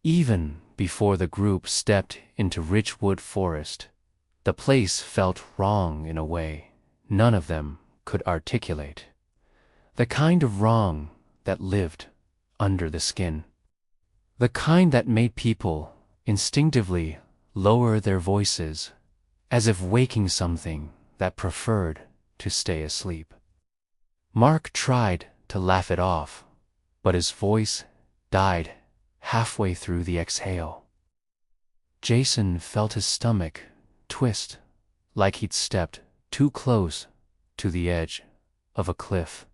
Even before the group stepped into Ridgewood Forest, the place felt wrong in a way none of them could articulate. The kind of wrong that lived under the skin. The kind that made people instinctively lower their voices, as if waking something that preferred to stay asleep. Mark tried to laugh it off, but his voice died halfway through the exhale. Jason felt his stomach twist, like he'd stepped too close to the edge of a cliff.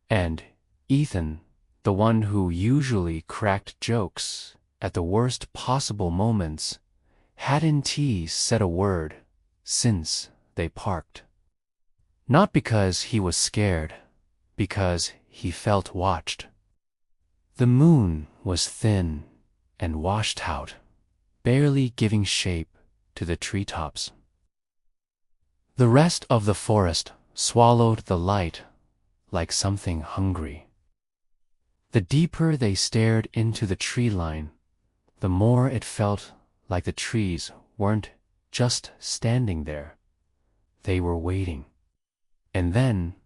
And Ethan, the one who usually cracked jokes at the worst possible moments, hadn't said a word since they parked. Not because he was scared, because he felt watched. The moon was thin and washed out, barely giving shape to the treetops. The rest of the forest swallowed the light like something hungry. The deeper they stared into the tree line, the more it felt like the trees weren't just standing there. They were waiting. And then,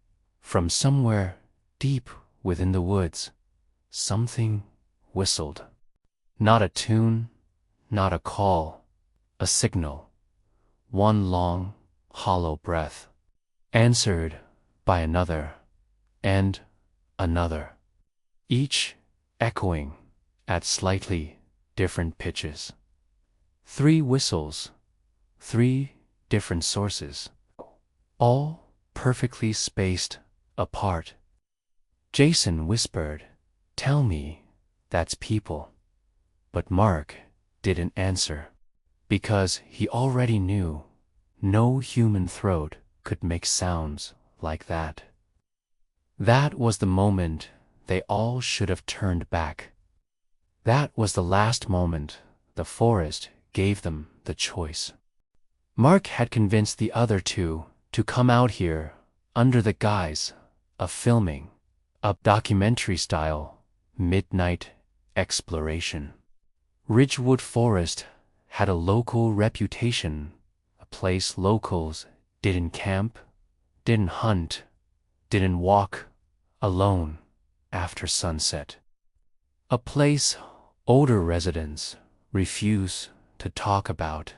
from somewhere deep within the woods, something whistled. Not a tune, not a call, a signal. One long, hollow breath, answered by another and another, each echoing at slightly different pitches. 3 whistles, 3 different sources, all perfectly spaced apart. Jason whispered, "Tell me that's people." But Mark didn't answer, because he already knew no human throat could make sounds like that. That was the moment they all should have turned back. That was the last moment the forest gave them the choice. Mark had convinced the other 2 to come out here under the guise of filming a documentary-style midnight exploration. Ridgewood Forest had a local reputation, a place locals didn't camp, didn't hunt, didn't walk alone after sunset. A place older residents refused to talk about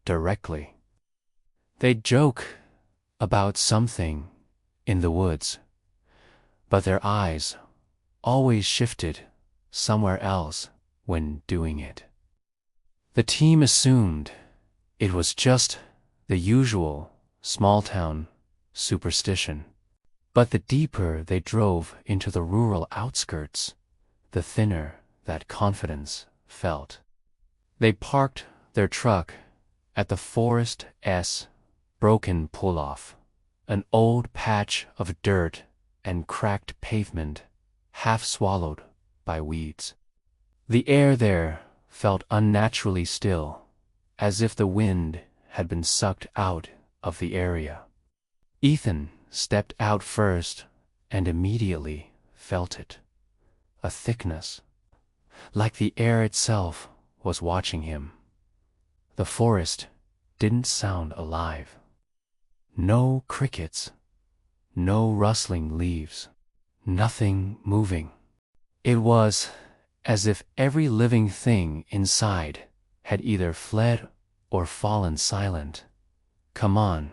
directly. They'd joke about something in the woods, but their eyes always shifted somewhere else when doing it. The team assumed it was just the usual small-town superstition. But the deeper they drove into the rural outskirts, the thinner that confidence felt. They parked their truck at the forest's broken pull-off, an old patch of dirt and cracked pavement, half swallowed by weeds. The air there felt unnaturally still, as if the wind had been sucked out of the area. Ethan stepped out first and immediately felt it. A thickness, like the air itself was watching him. The forest didn't sound alive. No crickets, no rustling leaves, nothing moving. It was as if every living thing inside had either fled or fallen silent. "Come on,"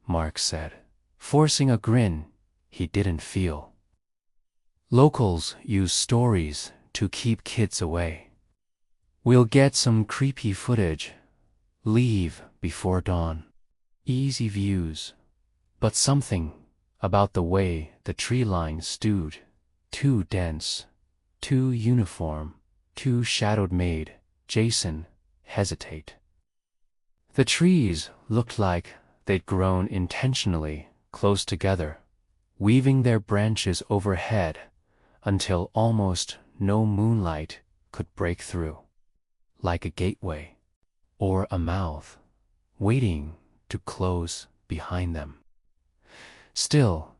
Mark said, forcing a grin he didn't feel. Locals use stories to keep kids away. We'll get some creepy footage. Leave before dawn. Easy views. But something about the way the tree line stood, too dense, too uniform, too shadowed, made Jason hesitate. The trees looked like they'd grown intentionally close together, weaving their branches overhead until almost no moonlight could break through, like a gateway or a mouth waiting to close behind them. Still,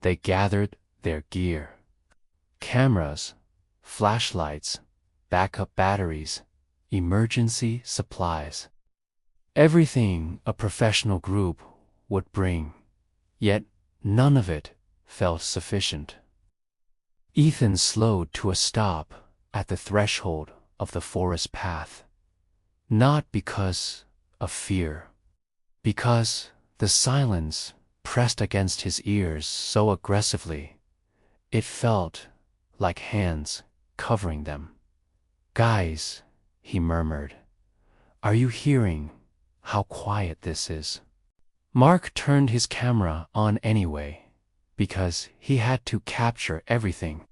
they gathered their gear: cameras, flashlights, backup batteries, emergency supplies. Everything a professional group would bring, yet none of it felt sufficient. Ethan slowed to a stop at the threshold of the forest path, not because of fear, because the silence pressed against his ears so aggressively, it felt like hands covering them. "Guys," he murmured, "are you hearing how quiet this is?" Mark turned his camera on anyway, because he had to capture everything.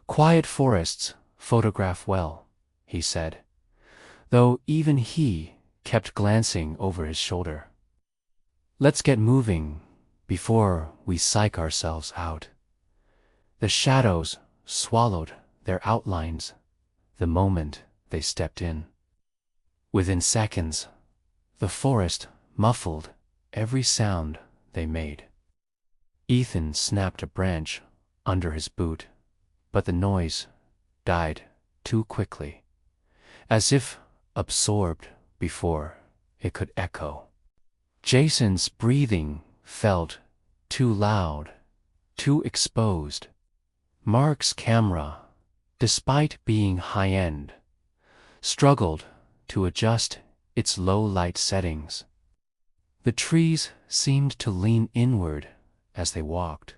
"Quiet forests photograph well," he said, though even he kept glancing over his shoulder. "Let's get moving before we psych ourselves out." The shadows swallowed their outlines the moment they stepped in. Within seconds, the forest muffled every sound they made. Ethan snapped a branch under his boot, but the noise died too quickly, as if absorbed before it could echo. Jason's breathing felt too loud, too exposed. Mark's camera, despite being high-end, struggled to adjust its low-light settings. The trees seemed to lean inward as they walked,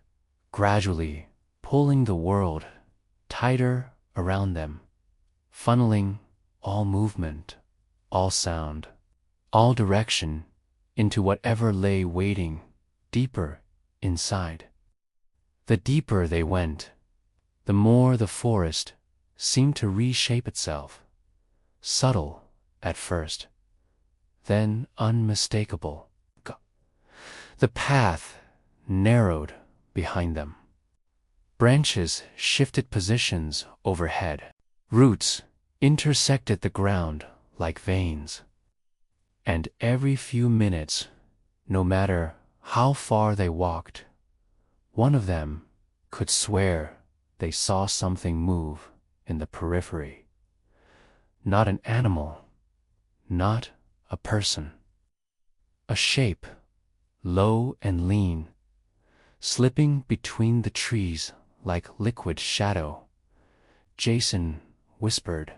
gradually pulling the world tighter around them, funneling all movement, all sound, all direction into whatever lay waiting deeper inside. The deeper they went, the more the forest seemed to reshape itself, subtle at first, then unmistakable. The path narrowed behind them. Branches shifted positions overhead. Roots intersected the ground like veins. And every few minutes, no matter how far they walked, one of them could swear they saw something move in the periphery. Not an animal, not a person. A shape, low and lean, slipping between the trees like liquid shadow. Jason whispered,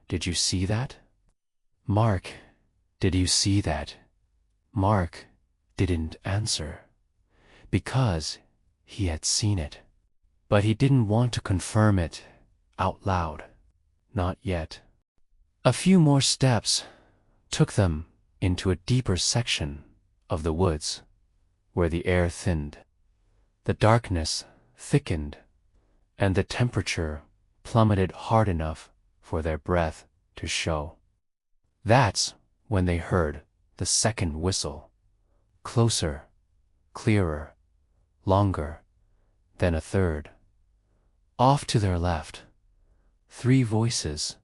"Did you see that?" "Mark, did you see that?" Mark didn't answer, because he had seen it. But he didn't want to confirm it out loud. Not yet. A few more steps took them into a deeper section of the woods, where the air thinned. The darkness thickened, and the temperature plummeted hard enough for their breath to show. That's when they heard the second whistle, closer, clearer, longer, then a third. Off to their left, 3 voices,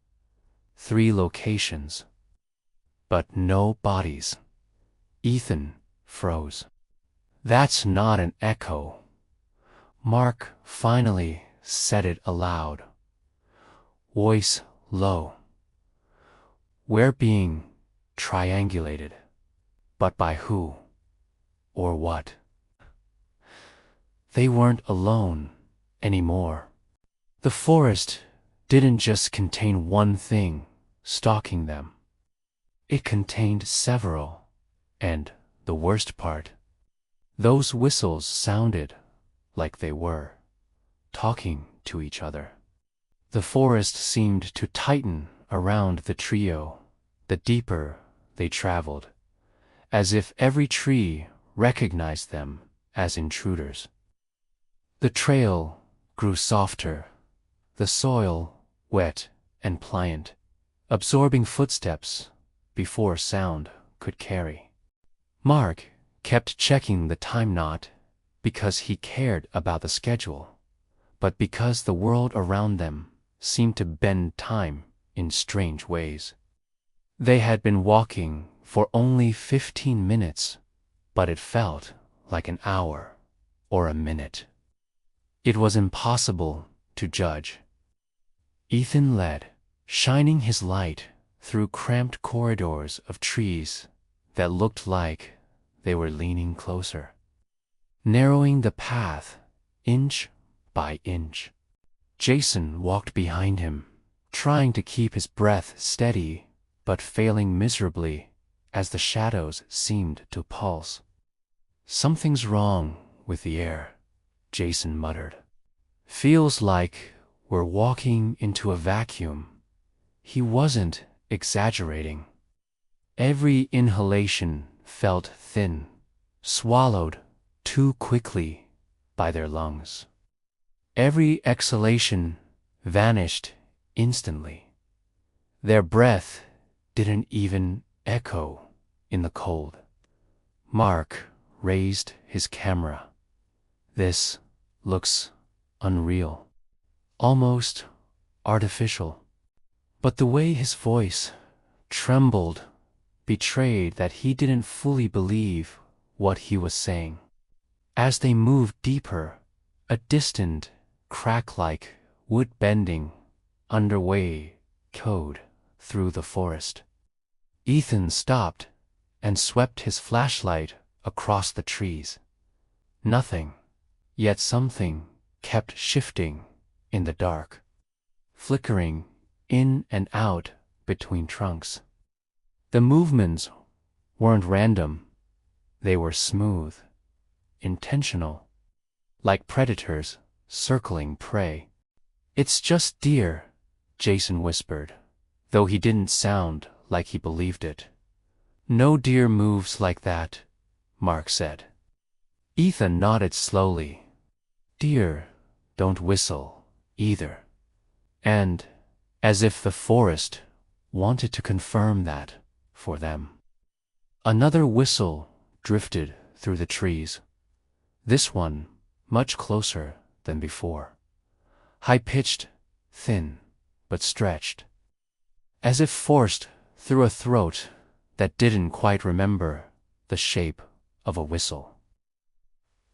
3 locations, but no bodies. Ethan froze. "That's not an echo." Mark finally said it aloud, voice low. "We're being triangulated, but by who or what?" They weren't alone anymore. The forest didn't just contain one thing stalking them. It contained several, and the worst part, those whistles sounded like they were talking to each other. The forest seemed to tighten around the trio the deeper they traveled, as if every tree recognized them as intruders. The trail grew softer, the soil wet and pliant, absorbing footsteps before sound could carry. Mark kept checking the time, not because he cared about the schedule, but because the world around them seemed to bend time in strange ways. They had been walking for only 15 minutes, but it felt like an hour or a minute. It was impossible to judge. Ethan led, shining his light through cramped corridors of trees that looked like they were leaning closer, narrowing the path inch by inch. Jason walked behind him, trying to keep his breath steady but failing miserably as the shadows seemed to pulse. "Something's wrong with the air," Jason muttered. "Feels like we're walking into a vacuum." He wasn't exaggerating. Every inhalation felt thin, swallowed too quickly by their lungs. Every exhalation vanished instantly. Their breath didn't even echo in the cold. Mark raised his camera. "This looks unreal, almost artificial." But the way his voice trembled betrayed that he didn't fully believe what he was saying. As they moved deeper, a distant, crack-like, wood-bending, underway echoed through the forest. Ethan stopped and swept his flashlight across the trees. Nothing, yet something kept shifting in the dark, flickering in and out between trunks. The movements weren't random, they were smooth, intentional, like predators circling prey. "It's just deer," Jason whispered, though he didn't sound like he believed it. "No deer moves like that," Mark said. Ethan nodded slowly. "Deer don't whistle, either." And, as if the forest wanted to confirm that for them, another whistle drifted through the trees. This one much closer than before. High-pitched, thin, but stretched, as if forced through a throat that didn't quite remember the shape of a whistle.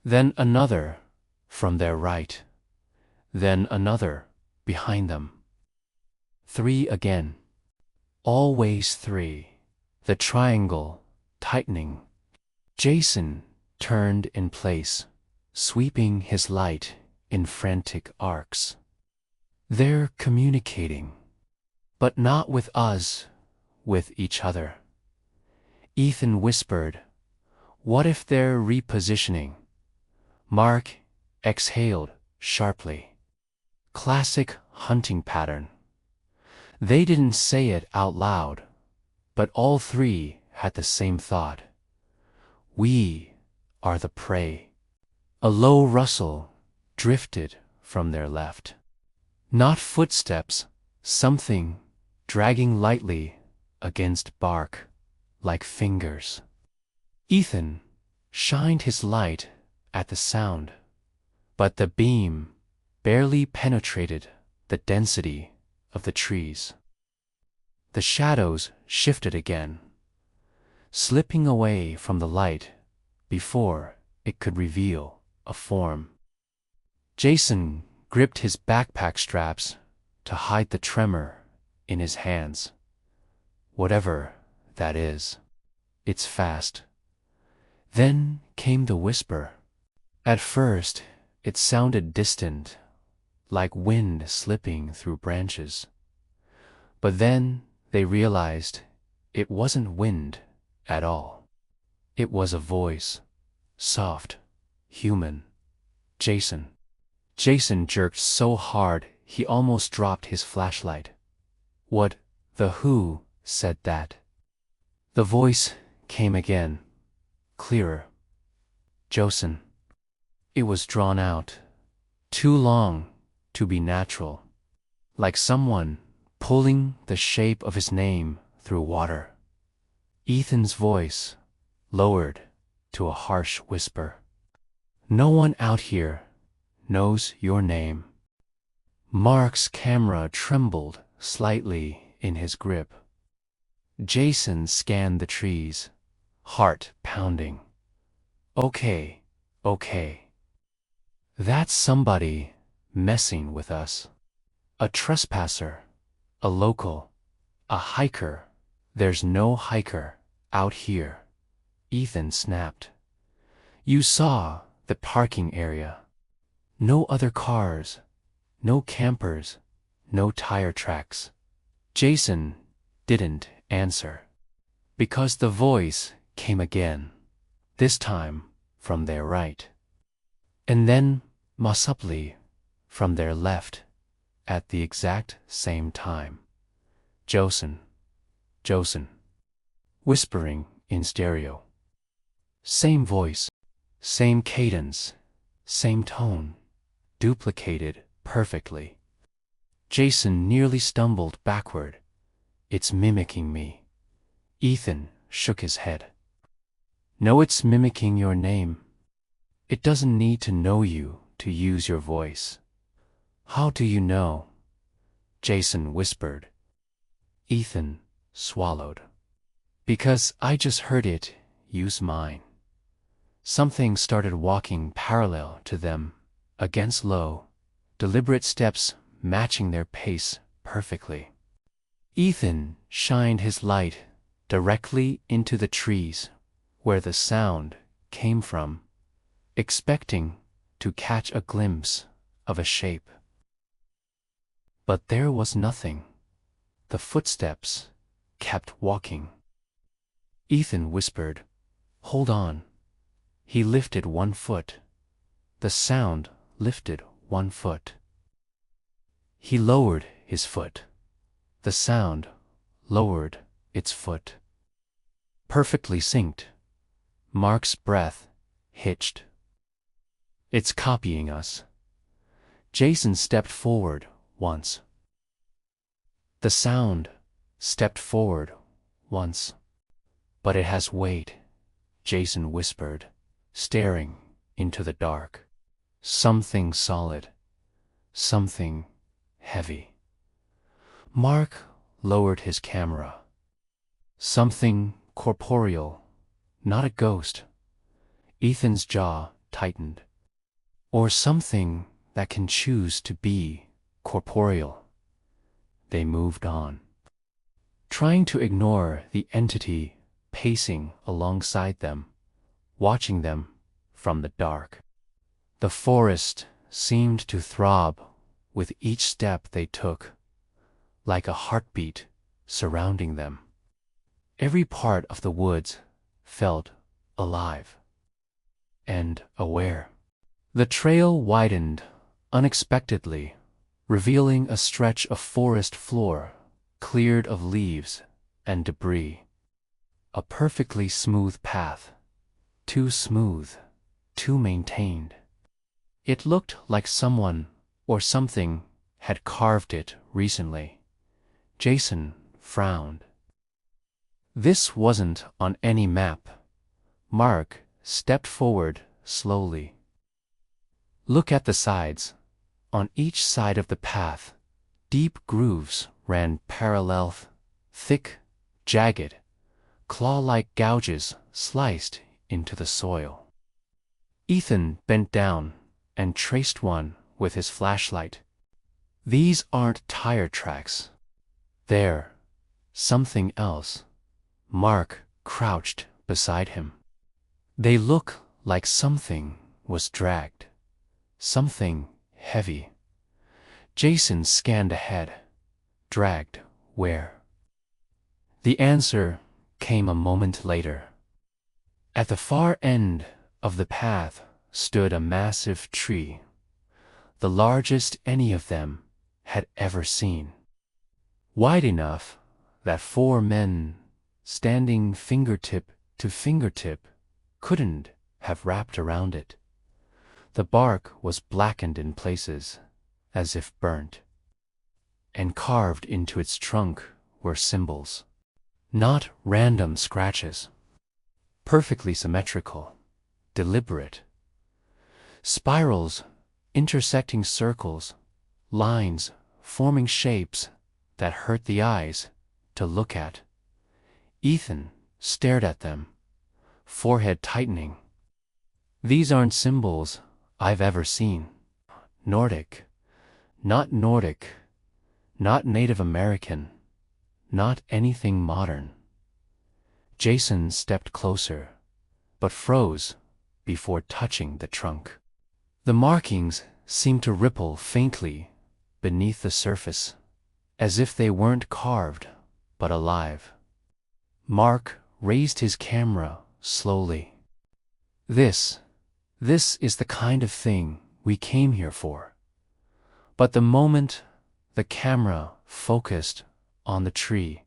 Then another from their right, then another behind them. 3 again. Always 3. The triangle tightening. Jason turned in place, sweeping his light in frantic arcs. "They're communicating, but not with us, with each other." Ethan whispered, "What if they're repositioning?" Mark exhaled sharply. Classic hunting pattern. They didn't say it out loud, but all 3 had the same thought. "We are the prey." A low rustle drifted from their left. Not footsteps, something dragging lightly against bark, like fingers. Ethan shined his light at the sound, but the beam barely penetrated the density of the trees. The shadows shifted again, slipping away from the light before it could reveal a form. Jason gripped his backpack straps to hide the tremor in his hands. "Whatever that is, it's fast." Then came the whisper. At first, it sounded distant, like wind slipping through branches. But then they realized it wasn't wind at all. It was a voice, soft, human. "Jason." Jason jerked so hard he almost dropped his flashlight. "What, the who said that?" The voice came again, clearer. "Josen." It was drawn out, too long to be natural, like someone pulling the shape of his name through water. Ethan's voice lowered to a harsh whisper. "No one out here knows your name." Mark's camera trembled slightly in his grip. Jason scanned the trees, heart pounding. Okay. That's somebody messing with us. A trespasser, A local. A hiker. There's no hiker out here, Ethan snapped. You saw the parking area. No other cars, no campers, no tire tracks. Jason didn't answer, because the voice came again, this time from their right. And then, possibly, from their left, at the exact same time. Josen, whispering in stereo. Same voice, same cadence, same tone, duplicated perfectly. Jason nearly stumbled backward. It's mimicking me. Ethan shook his head. No, it's mimicking your name. It doesn't need to know you to use your voice. How do you know? Jason whispered. Ethan swallowed. Because I just heard it use mine. Something started walking parallel to them, against low, deliberate steps matching their pace perfectly. Ethan shined his light directly into the trees where the sound came from, expecting to catch a glimpse of a shape. But there was nothing. The footsteps kept walking. Ethan whispered, "Hold on." He lifted one foot. The sound lifted one foot. He lowered his foot. The sound lowered its foot. Perfectly synced. Mark's breath hitched. It's copying us. Jason stepped forward once. The sound stepped forward once. But it has weight, Jason whispered, staring into the dark. Something solid. Something heavy. Mark lowered his camera. Something corporeal, not a ghost. Ethan's jaw tightened. Or something that can choose to be corporeal. They moved on, trying to ignore the entity pacing alongside them, watching them from the dark. The forest seemed to throb with each step they took, like a heartbeat surrounding them. Every part of the woods felt alive and aware. The trail widened unexpectedly, revealing a stretch of forest floor cleared of leaves and debris. A perfectly smooth path, too smooth, too maintained. It looked like someone or something had carved it recently. Jason frowned. This wasn't on any map. Mark stepped forward slowly. Look at the sides. On each side of the path, deep grooves ran parallel, thick, jagged, claw-like gouges sliced into the soil. Ethan bent down and traced one with his flashlight. These aren't tire tracks. They're something else. Mark crouched beside him. They look like something was dragged. Something heavy. Jason scanned ahead. Dragged where? The answer came a moment later. At the far end of the path stood a massive tree, the largest any of them had ever seen. Wide enough that 4 men standing fingertip to fingertip couldn't have wrapped around it. The bark was blackened in places, as if burnt, and carved into its trunk were symbols. Not random scratches. Perfectly symmetrical, deliberate. Spirals, intersecting circles, lines forming shapes that hurt the eyes to look at. Ethan stared at them, forehead tightening. These aren't symbols I've ever seen. Nordic. Not Nordic. Not Native American, not anything modern. Jason stepped closer, but froze before touching the trunk. The markings seemed to ripple faintly beneath the surface, as if they weren't carved, but alive. Mark raised his camera slowly. This is the kind of thing we came here for. But the moment the camera focused on the tree,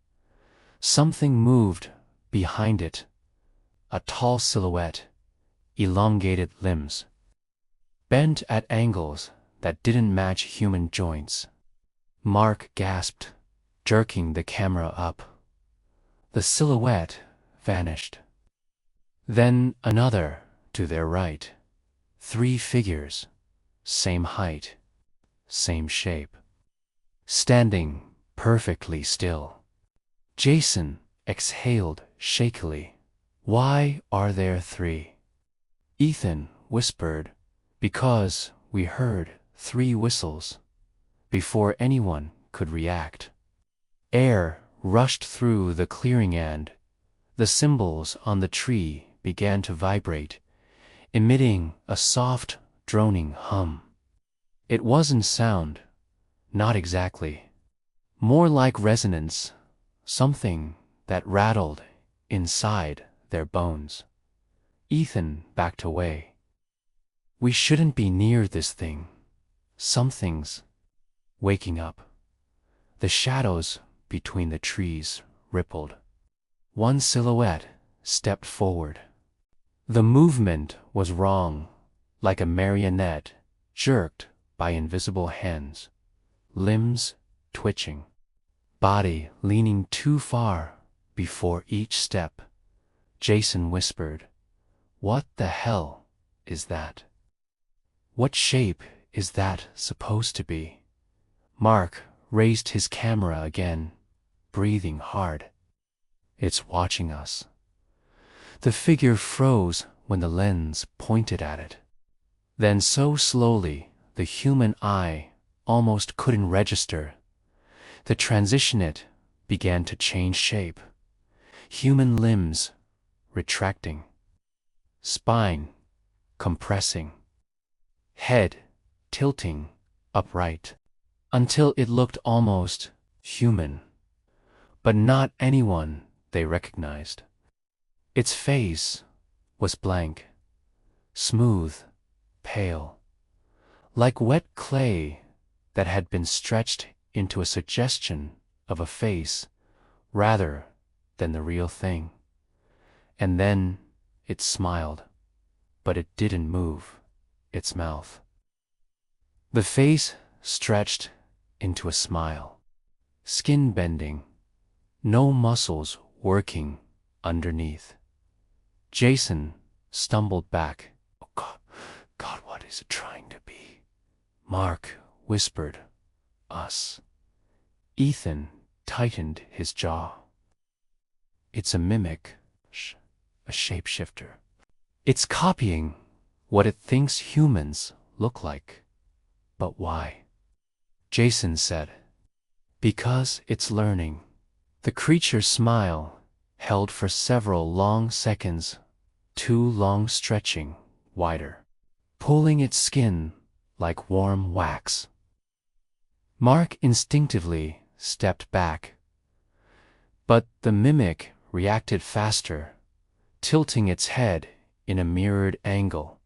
something moved behind it. A tall silhouette, elongated limbs, bent at angles that didn't match human joints. Mark gasped, jerking the camera up. The silhouette vanished. Then another to their right. 3 figures, same height, same shape, standing perfectly still. Jason exhaled shakily. Why are there 3? Ethan whispered, because we heard 3 whistles before anyone could react. Air rushed through the clearing and the symbols on the tree began to vibrate, emitting a soft, droning hum. It wasn't sound, not exactly. More like resonance, something that rattled inside their bones. Ethan backed away. We shouldn't be near this thing. Something's waking up. The shadows between the trees rippled. One silhouette stepped forward. The movement was wrong, like a marionette jerked by invisible hands, limbs twitching, body leaning too far before each step. Jason whispered, "What the hell is that? What shape is that supposed to be?" Mark raised his camera again, breathing hard. It's watching us. The figure froze when the lens pointed at it. Then so slowly, the human eye almost couldn't register. The transition it began to change shape. Human limbs retracting, spine compressing, head tilting upright, until it looked almost human, but not anyone they recognized. Its face was blank, smooth, pale, like wet clay that had been stretched into a suggestion of a face rather than the real thing. And then it smiled, but it didn't move its mouth. The face stretched into a smile, skin bending, no muscles working underneath. Jason stumbled back. Oh God, what is it trying to be? Mark whispered, "Us." Ethan tightened his jaw. It's a mimic, a shapeshifter. It's copying what it thinks humans look like. But why? Jason said, "Because it's learning." The creature's smile held for several long seconds, too long, stretching wider, pulling its skin like warm wax. Mark instinctively stepped back, but the mimic reacted faster, tilting its head in a mirrored angle,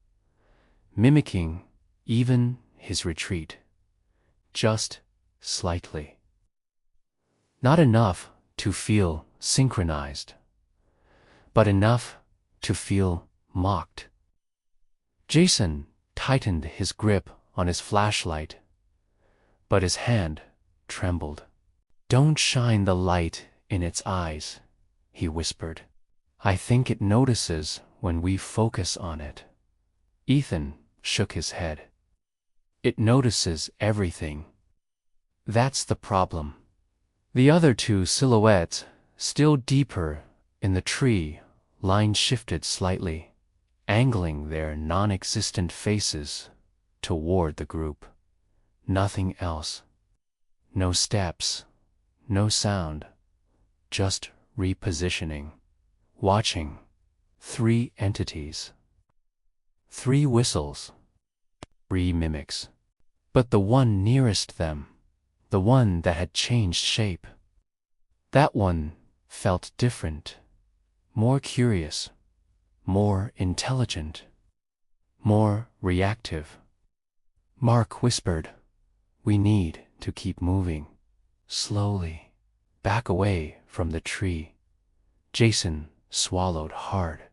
mimicking even his retreat, just slightly. Not enough to feel synchronized, but enough to feel mocked. Jason tightened his grip on his flashlight, but his hand trembled. "Don't shine the light in its eyes," he whispered. "I think it notices when we focus on it." Ethan shook his head. "It notices everything. That's the problem." The other 2 silhouettes, still deeper in the tree, line shifted slightly, angling their non-existent faces toward the group. Nothing else. No steps, no sound, just repositioning. Watching. 3 entities. 3 whistles. 3 mimics. But the one nearest them, the one that had changed shape, that one felt different, more curious, more intelligent, more reactive. Mark whispered, "We need to keep moving, slowly, back away from the tree." Jason swallowed hard.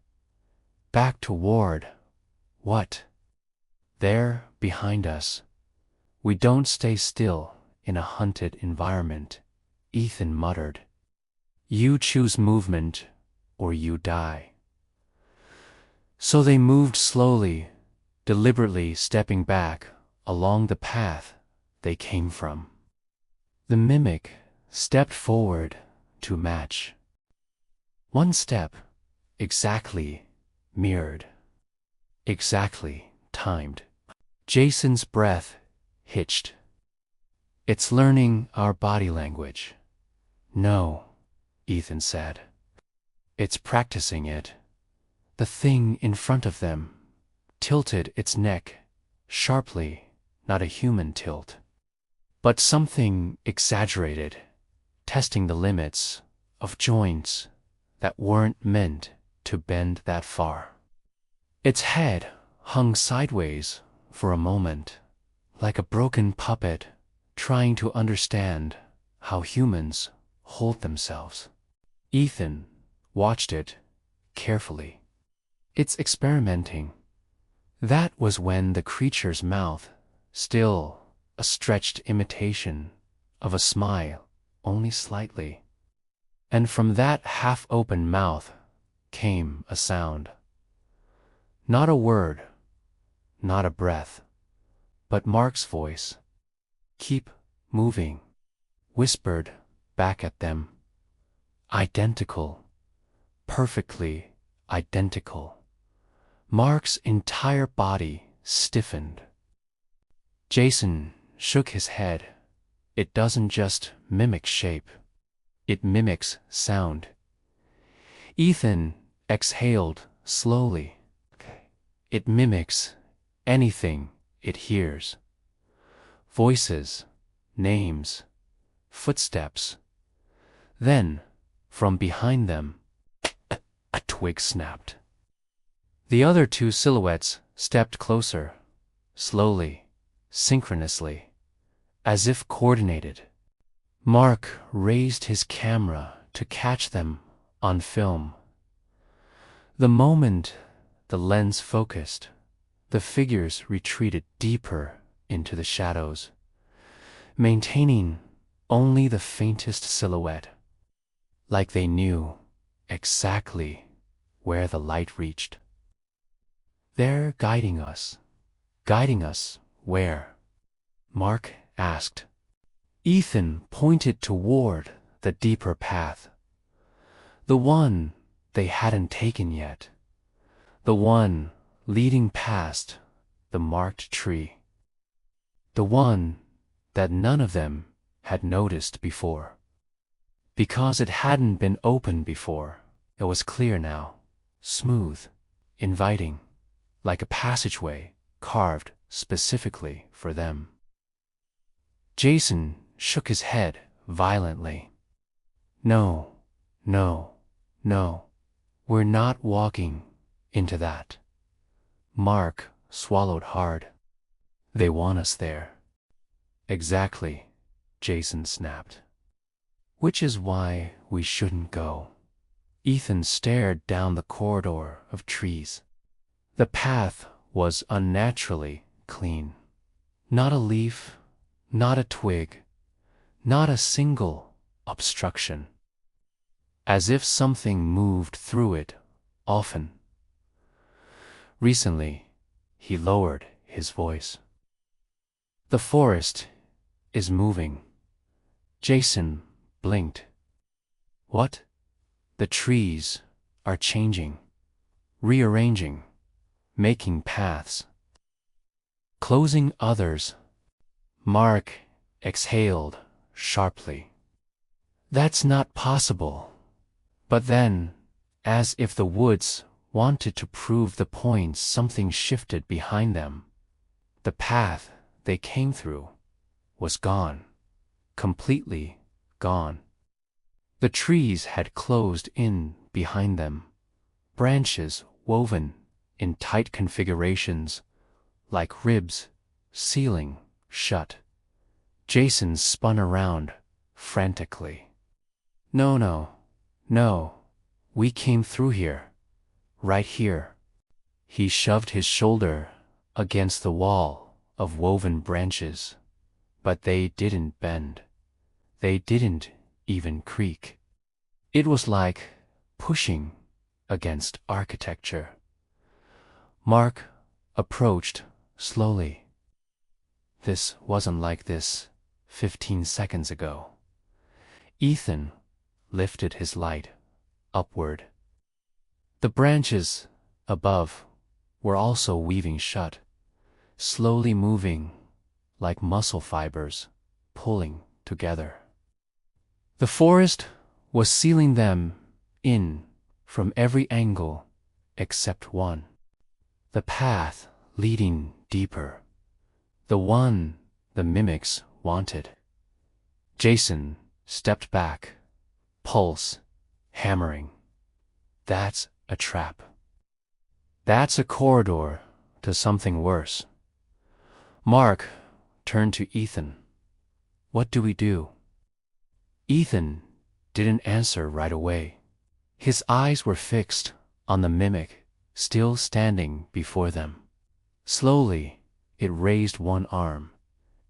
Back toward what? There, behind us. We don't stay still in a hunted environment, Ethan muttered. You choose movement or you die. So they moved slowly, deliberately stepping back along the path they came from. The mimic stepped forward to match. 1 step, exactly mirrored, exactly timed. Jason's breath hitched. It's learning our body language. No, Ethan said. It's practicing it. The thing in front of them tilted its neck sharply, not a human tilt, but something exaggerated, testing the limits of joints that weren't meant to bend that far. Its head hung sideways for a moment, like a broken puppet trying to understand how humans hold themselves. Ethan watched it carefully. It's experimenting. That was when the creature's mouth, still a stretched imitation of a smile, only slightly. And from that half-open mouth came a sound. Not a word, not a breath, but Mark's voice. Keep moving, whispered back at them. Identical, perfectly identical. Mark's entire body stiffened. Jason shook his head. It doesn't just mimic shape, it mimics sound. Ethan exhaled slowly. It mimics anything it hears. Voices, names, footsteps. Then, from behind them, a twig snapped. The other 2 silhouettes stepped closer, slowly, synchronously, as if coordinated. Mark raised his camera to catch them on film. The moment the lens focused, the figures retreated deeper into the shadows, maintaining only the faintest silhouette, like they knew exactly where the light reached. They're guiding us. Guiding us where? Mark asked. Ethan pointed toward the deeper path. The one they hadn't taken yet. The one leading past the marked tree. The one that none of them had noticed before. Because it hadn't been open before, it was clear now, smooth, inviting, like a passageway carved specifically for them. Jason shook his head violently. No, no, no, we're not walking into that. Mark swallowed hard. They want us there. Exactly, Jason snapped. Which is why we shouldn't go. Ethan stared down the corridor of trees. The path was unnaturally clean. Not a leaf, not a twig, not a single obstruction. As if something moved through it often. Recently, he lowered his voice. The forest is moving. Jason blinked. What? The trees are changing, rearranging, making paths, closing others. Mark exhaled sharply. "That's not possible." But then, as if the woods wanted to prove the point, something shifted behind them. The path they came through was gone, completely gone. The trees had closed in behind them, branches woven in tight configurations, like ribs sealing shut. Jason spun around frantically. "No, no, no. We came through here. Right here." He shoved his shoulder against the wall of woven branches, but they didn't bend. They didn't even creak. It was like pushing against architecture. Mark approached slowly. This wasn't like this 15 seconds ago. Ethan lifted his light upward. The branches above were also weaving shut, slowly moving like muscle fibers pulling together. The forest was sealing them in from every angle except one. The path leading deeper. The one the mimics wanted. Jason stepped back, pulse hammering. That's a trap. That's a corridor to something worse. Mark turned to Ethan. "What do we do?" Ethan didn't answer right away. His eyes were fixed on the mimic still standing before them. Slowly, it raised one arm,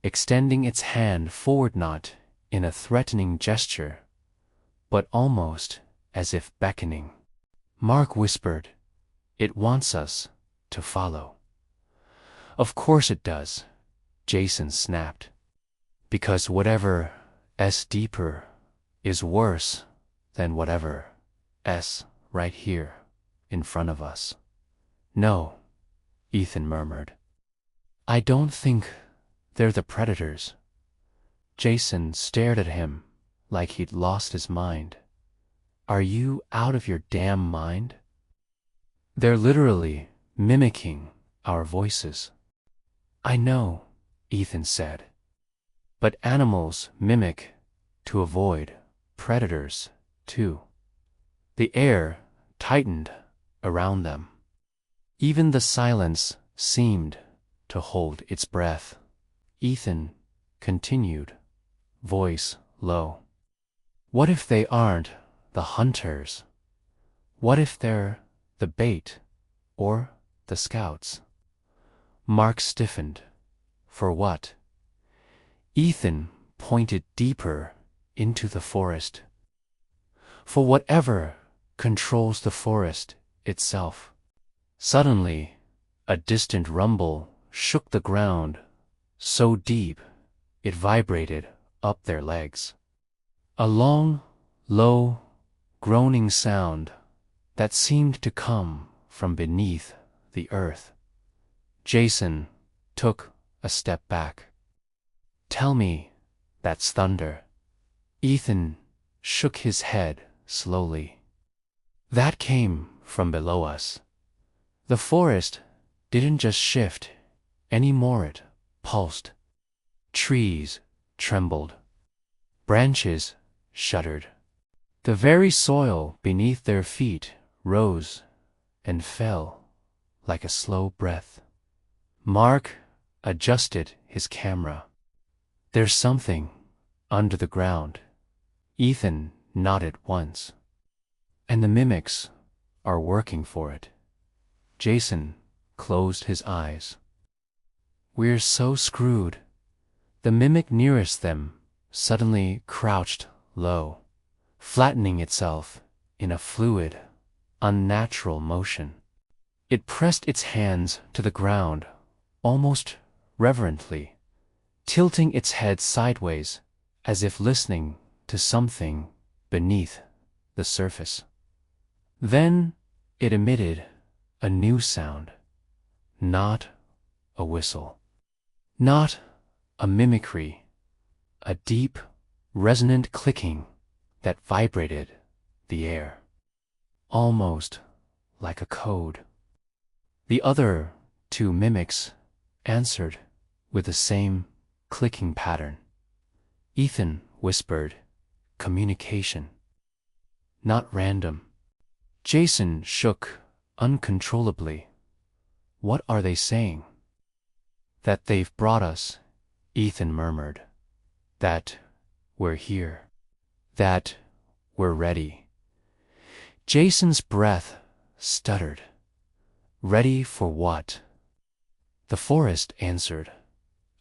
extending its hand forward, not in a threatening gesture, but almost as if beckoning. Mark whispered, "It wants us to follow." "Of course it does," Jason snapped. "Because whatever is deeper is worse than whatever is right here in front of us." "No," Ethan murmured. "I don't think they're the predators." Jason stared at him like he'd lost his mind. "Are you out of your damn mind? They're literally mimicking our voices." "I know," Ethan said. "But animals mimic to avoid predators, too." The air tightened around them. Even the silence seemed to hold its breath. Ethan continued, voice low. "What if they aren't the hunters? What if they're the bait or the scouts?" Mark stiffened. "For what?" Ethan pointed deeper into the forest. "For whatever controls the forest itself." Suddenly, a distant rumble shook the ground so deep it vibrated up their legs. A long, low, groaning sound that seemed to come from beneath the earth. Jason took a step back. "Tell me that's thunder." Ethan shook his head slowly. "That came from below us." The forest didn't just shift anymore, it pulsed. Trees trembled. Branches shuddered. The very soil beneath their feet rose and fell like a slow breath. Mark adjusted his camera. "There's something under the ground." Ethan nodded once. "And the mimics are working for it." Jason closed his eyes. "We're so screwed." The mimic nearest them suddenly crouched low, flattening itself in a fluid, unnatural motion. It pressed its hands to the ground, almost reverently, tilting its head sideways as if listening to something beneath the surface. Then it emitted a new sound. Not a whistle. Not a mimicry. A deep, resonant clicking that vibrated the air, almost like a code. The other two mimics answered with the same clicking pattern. Ethan whispered, "Communication. Not random." Jason shook uncontrollably. "What are they saying?" "That they've brought us," Ethan murmured. "That we're here. That we're ready." Jason's breath stuttered. "Ready for what?" The forest answered.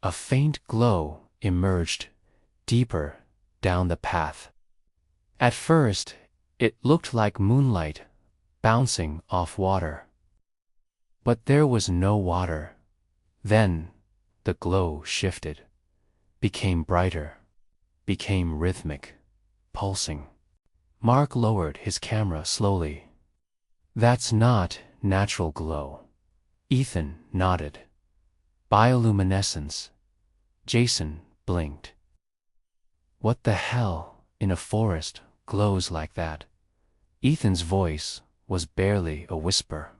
A faint glow emerged deeper down the path. At first, it looked like moonlight bouncing off water. But there was no water. Then the glow shifted, became brighter, became rhythmic, pulsing. Mark lowered his camera slowly. "That's not natural glow." Ethan nodded. "Bioluminescence." Jason blinked. "What the hell in a forest glows like that?" Ethan's voice was barely a whisper.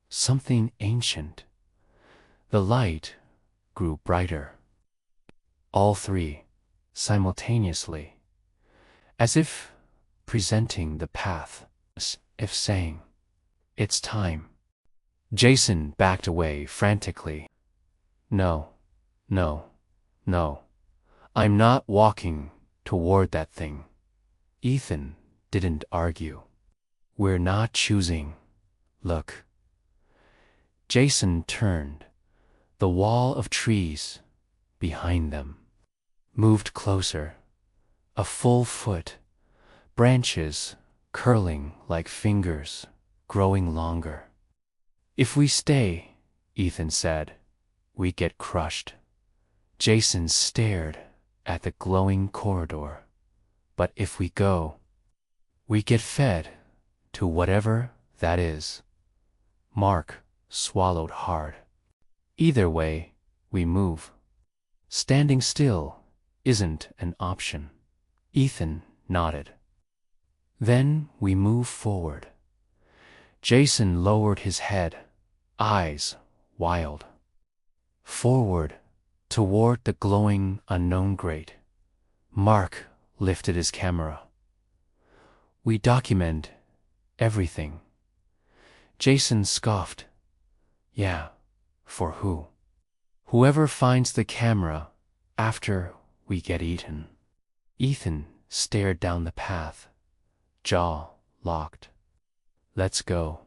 "Something ancient." The light grew brighter. All three, simultaneously, as if presenting the path, as if saying, "It's time." Jason backed away frantically. "No, no, no. I'm not walking toward that thing." Ethan didn't argue. "We're not choosing. Look." Jason turned. The wall of trees behind them moved closer, a full foot, branches curling like fingers, growing longer. "If we stay," Ethan said, "we get crushed." Jason stared at the glowing corridor. "But if we go, we get fed to whatever that is." Mark swallowed hard. "Either way, we move. Standing still isn't an option." Ethan nodded. "Then we move forward." Jason lowered his head, eyes wild. "Forward, toward the glowing unknown grate." Mark lifted his camera. "We document everything." Jason scoffed. "Yeah, for who?" "Whoever finds the camera after we get eaten." Ethan stared down the path, jaw locked. "Let's go."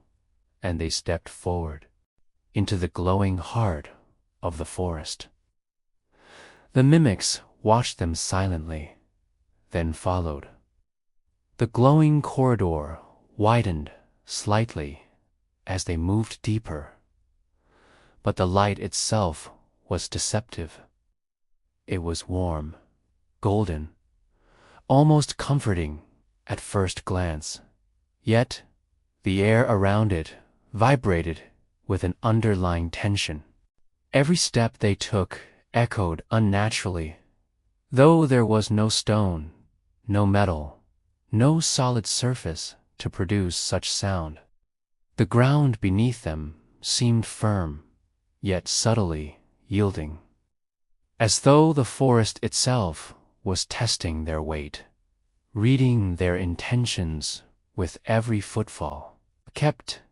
And they stepped forward into the glowing heart of the forest. The mimics watched them silently, then followed. The glowing corridor widened slightly as they moved deeper, but the light itself was deceptive. It was warm, golden, almost comforting at first glance. Yet the air around it vibrated with an underlying tension. Every step they took echoed unnaturally, though there was no stone, no metal, no solid surface to produce such sound. The ground beneath them seemed firm, yet subtly yielding, as though the forest itself was testing their weight, reading their intentions with every footfall. Kept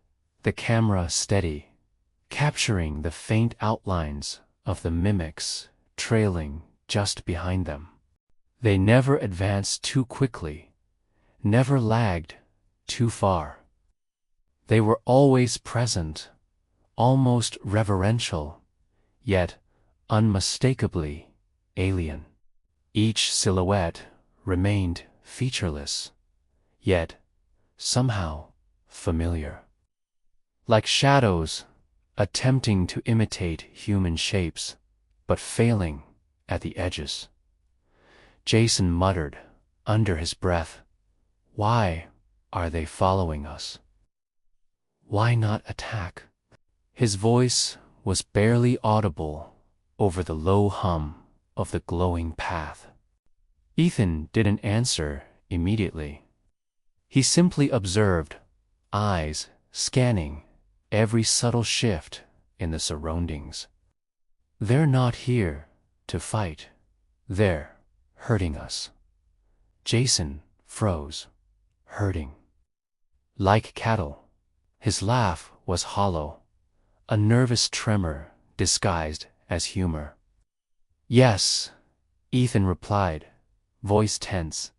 the camera steady, capturing the faint outlines of the mimics trailing just behind them. They never advanced too quickly, never lagged too far. They were always present, almost reverential, yet unmistakably alien. Each silhouette remained featureless, yet somehow familiar. Like shadows attempting to imitate human shapes, but failing at the edges. Jason muttered under his breath, "Why are they following us? Why not attack?" His voice was barely audible over the low hum of the glowing path. Ethan didn't answer immediately. He simply observed, eyes scanning every subtle shift in the surroundings. They're not here to fight. They're hurting us. Jason froze, hurting. Like cattle. His laugh was hollow, a nervous tremor disguised as humor. Yes, Ethan replied, voice tense.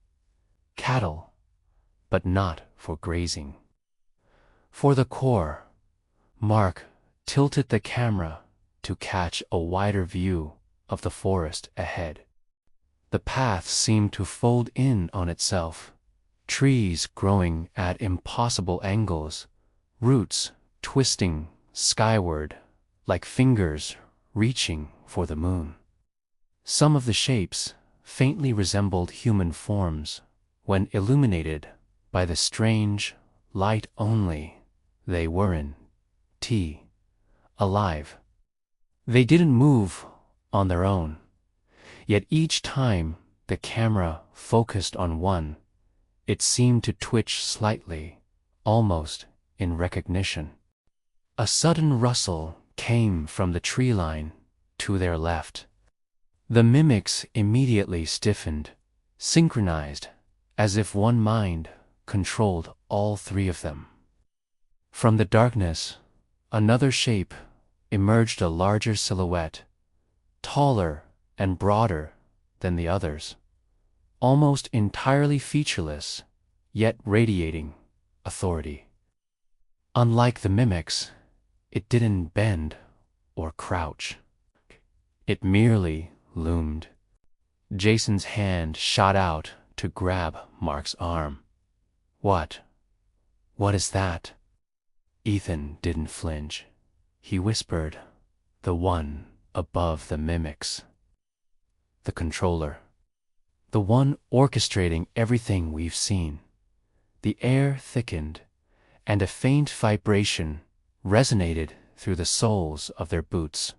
Cattle, but not for grazing. For the core. Mark tilted the camera to catch a wider view of the forest ahead. The path seemed to fold in on itself, trees growing at impossible angles, roots twisting skyward like fingers reaching for the moon. Some of the shapes faintly resembled human forms when illuminated by the strange light only they weren't alive. They didn't move on their own, yet each time the camera focused on one, it seemed to twitch slightly, almost in recognition. A sudden rustle came from the tree line to their left. The mimics immediately stiffened, synchronized, as if one mind controlled all three of them. From the darkness, another shape emerged, a larger silhouette, taller and broader than the others, almost entirely featureless, yet radiating authority. Unlike the mimics, it didn't bend or crouch. It merely loomed. Jason's hand shot out to grab Mark's arm. What is that? Ethan didn't flinch. He whispered, the one above the mimics. The controller. The one orchestrating everything we've seen. The air thickened, and a faint vibration resonated through the soles of their boots.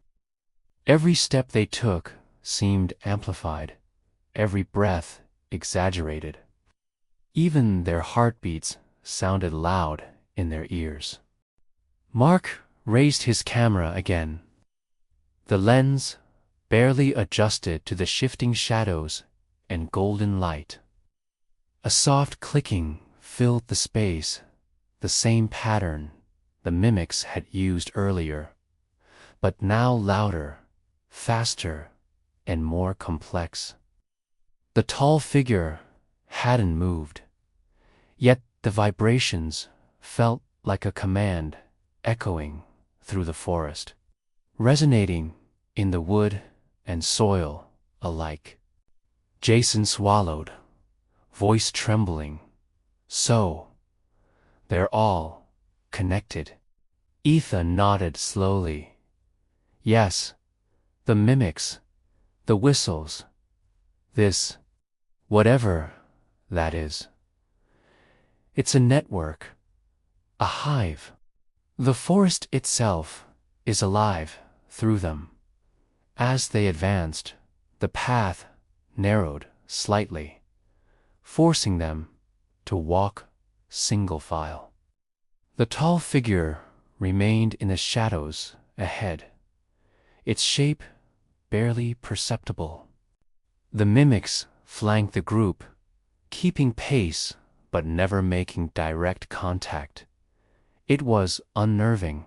Every step they took seemed amplified, every breath exaggerated. Even their heartbeats sounded loud in their ears. Mark raised his camera again. The lens barely adjusted to the shifting shadows and golden light. A soft clicking filled the space, the same pattern the mimics had used earlier, but now louder, faster, and more complex. The tall figure hadn't moved, yet the vibrations felt like a command echoing through the forest, resonating in the wood and soil alike. Jason swallowed, voice trembling. So, they're all connected. Ethan nodded slowly. Yes, the mimics, the whistles, this, whatever that is. It's a network, a hive. The forest itself is alive through them. As they advanced, the path narrowed slightly, forcing them to walk single file. The tall figure remained in the shadows ahead, its shape barely perceptible. The mimics flanked the group, keeping pace but never making direct contact. It was unnerving.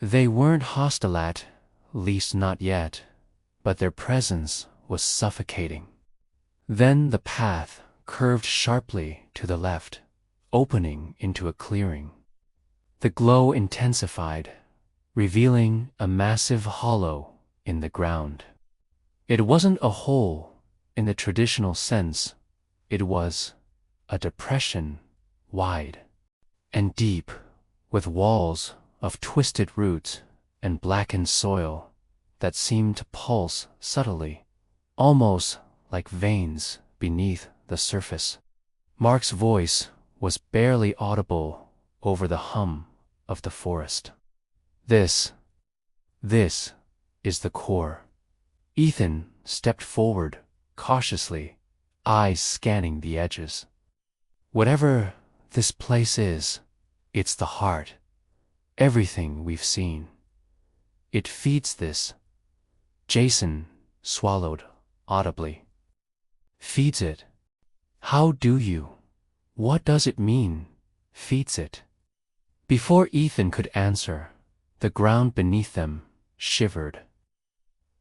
They weren't hostile, at least not yet, but their presence was suffocating. Then the path curved sharply to the left, opening into a clearing. The glow intensified, revealing a massive hollow in the ground. It wasn't a hole in the traditional sense. It was a depression, wide and deep, with walls of twisted roots and blackened soil that seemed to pulse subtly, almost like veins beneath the surface. Mark's voice was barely audible over the hum of the forest. This is the core. Ethan stepped forward cautiously, eyes scanning the edges. Whatever this place is, it's the heart. Everything we've seen. It feeds this. Jason swallowed audibly. Feeds it. How do you? What does it mean? Feeds it. Before Ethan could answer, the ground beneath them shivered.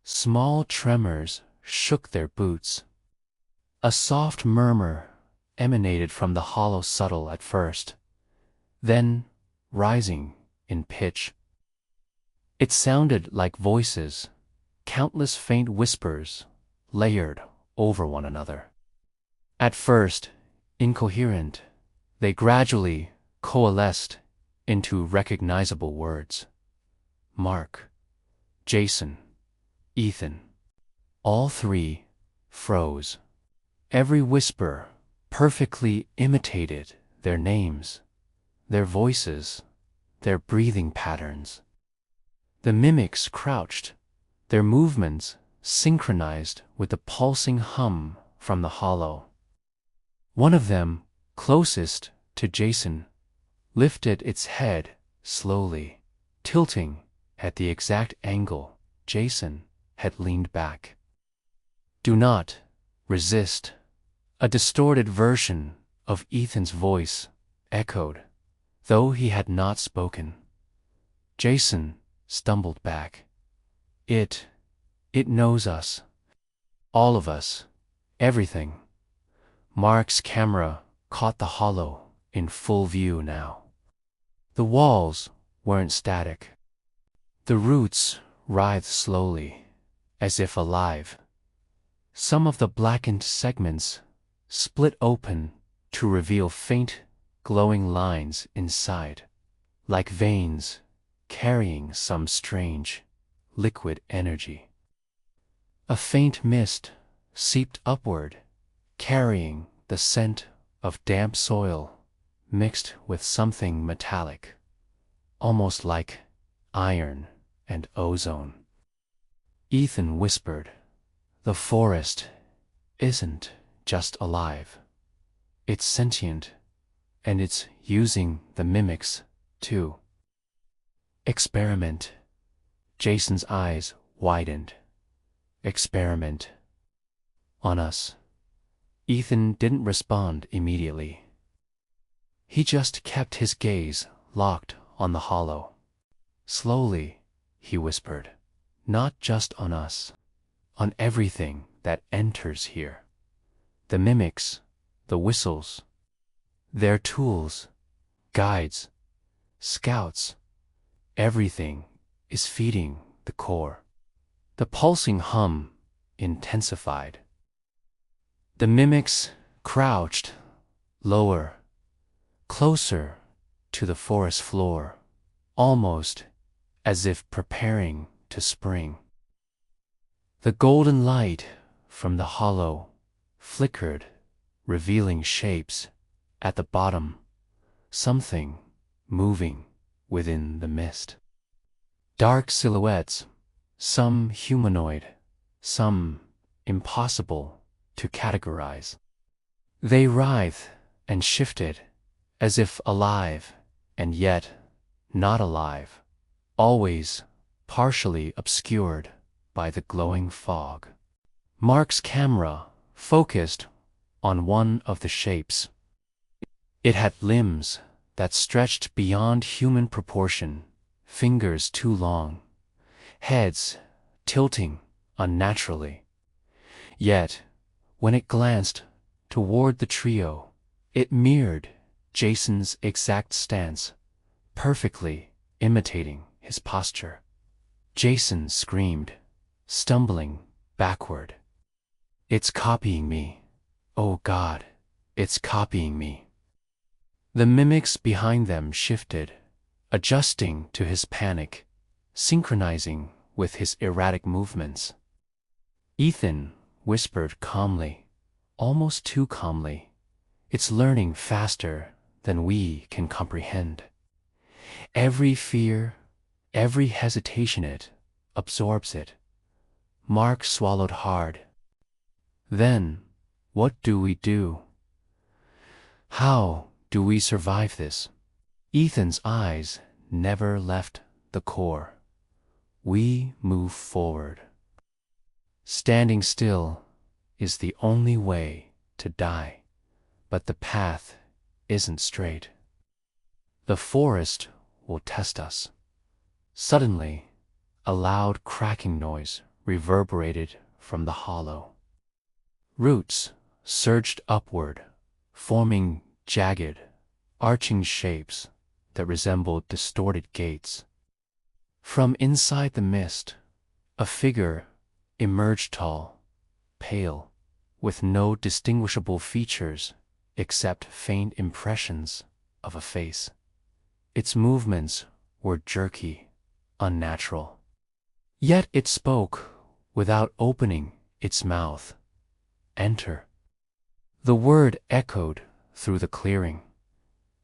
Small tremors shook their boots. A soft murmur emanated from the hollow, subtle at first, then rising in pitch. It sounded like voices, countless faint whispers layered over one another. At first, incoherent, they gradually coalesced into recognizable words. Mark, Jason, Ethan. All three froze. Every whisper perfectly imitated their names, their voices, their breathing patterns. The mimics crouched, their movements synchronized with the pulsing hum from the hollow. One of them, closest to Jason, lifted its head slowly, tilting at the exact angle Jason had leaned back. Do not resist. A distorted version of Ethan's voice echoed, though he had not spoken. Jason stumbled back. It knows us. All of us. Everything. Mark's camera caught the hollow in full view now. The walls weren't static. The roots writhed slowly, as if alive. Some of the blackened segments split open to reveal faint, glowing lines inside, like veins carrying some strange, liquid energy. A faint mist seeped upward, carrying the scent of damp soil mixed with something metallic, almost like iron and ozone. Ethan whispered, "The forest isn't just alive. It's sentient, and it's using the mimics, too." Experiment. Jason's eyes widened. Experiment. On us. Ethan didn't respond immediately. He just kept his gaze locked on the hollow. Slowly, he whispered, "Not just on us. On everything that enters here. The mimics, the whistles. They're tools, guides, scouts. Everything is feeding the core." The pulsing hum intensified. The mimics crouched, lower, closer to the forest floor, almost as if preparing to spring. The golden light from the hollow flickered, revealing shapes at the bottom, something moving within the mist. Dark silhouettes, some humanoid, some impossible to categorize. They writhed and shifted, as if alive and yet not alive, always partially obscured by the glowing fog. Mark's camera focused on one of the shapes. It had limbs that stretched beyond human proportion, fingers too long, heads tilting unnaturally. Yet, when it glanced toward the trio, it mirrored Jason's exact stance, perfectly imitating his posture. Jason screamed, stumbling backward. "It's copying me. Oh God, it's copying me." The mimics behind them shifted, adjusting to his panic, synchronizing with his erratic movements. Ethan whispered calmly, almost too calmly, "It's learning faster than we can comprehend. Every fear, every hesitation, it absorbs it." Mark swallowed hard. Then, What do we do? How do we survive this? Ethan's eyes never left the core. We move forward. Standing still is the only way to die, but the path isn't straight. The forest will test us. Suddenly, a loud cracking noise reverberated from the hollow. Roots surged upward, forming jagged, arching shapes that resembled distorted gates. From inside the mist, a figure emerged, tall, pale, with no distinguishable features except faint impressions of a face. Its movements were jerky, unnatural. Yet it spoke without opening its mouth. Enter. The word echoed through the clearing,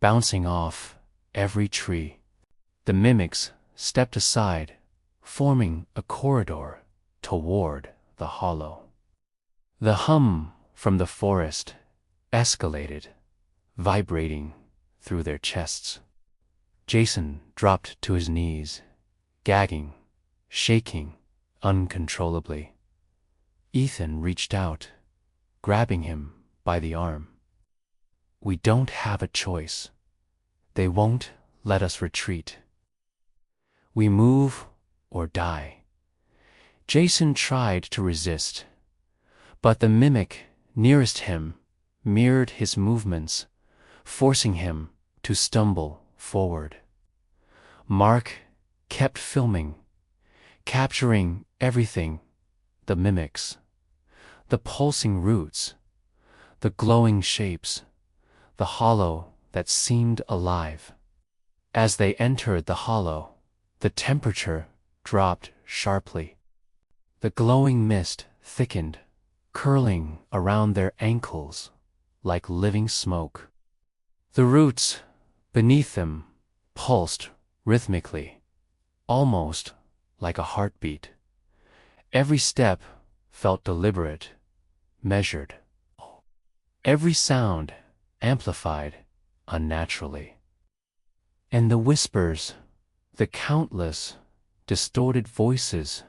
bouncing off every tree. The mimics stepped aside, forming a corridor toward the hollow. The hum from the forest escalated, vibrating through their chests. Jason dropped to his knees, gagging, shaking uncontrollably. Ethan reached out, grabbing him by the arm. We don't have a choice. They won't let us retreat. We move or die. Jason tried to resist, but the mimic nearest him mirrored his movements, forcing him to stumble forward. Mark kept filming, capturing everything: the mimics, the pulsing roots, the glowing shapes, the hollow that seemed alive. As they entered the hollow, the temperature dropped sharply. The glowing mist thickened, curling around their ankles like living smoke. The roots beneath them pulsed rhythmically, almost like a heartbeat. Every step felt deliberate, measured. Every sound amplified unnaturally. And the whispers, the countless distorted voices,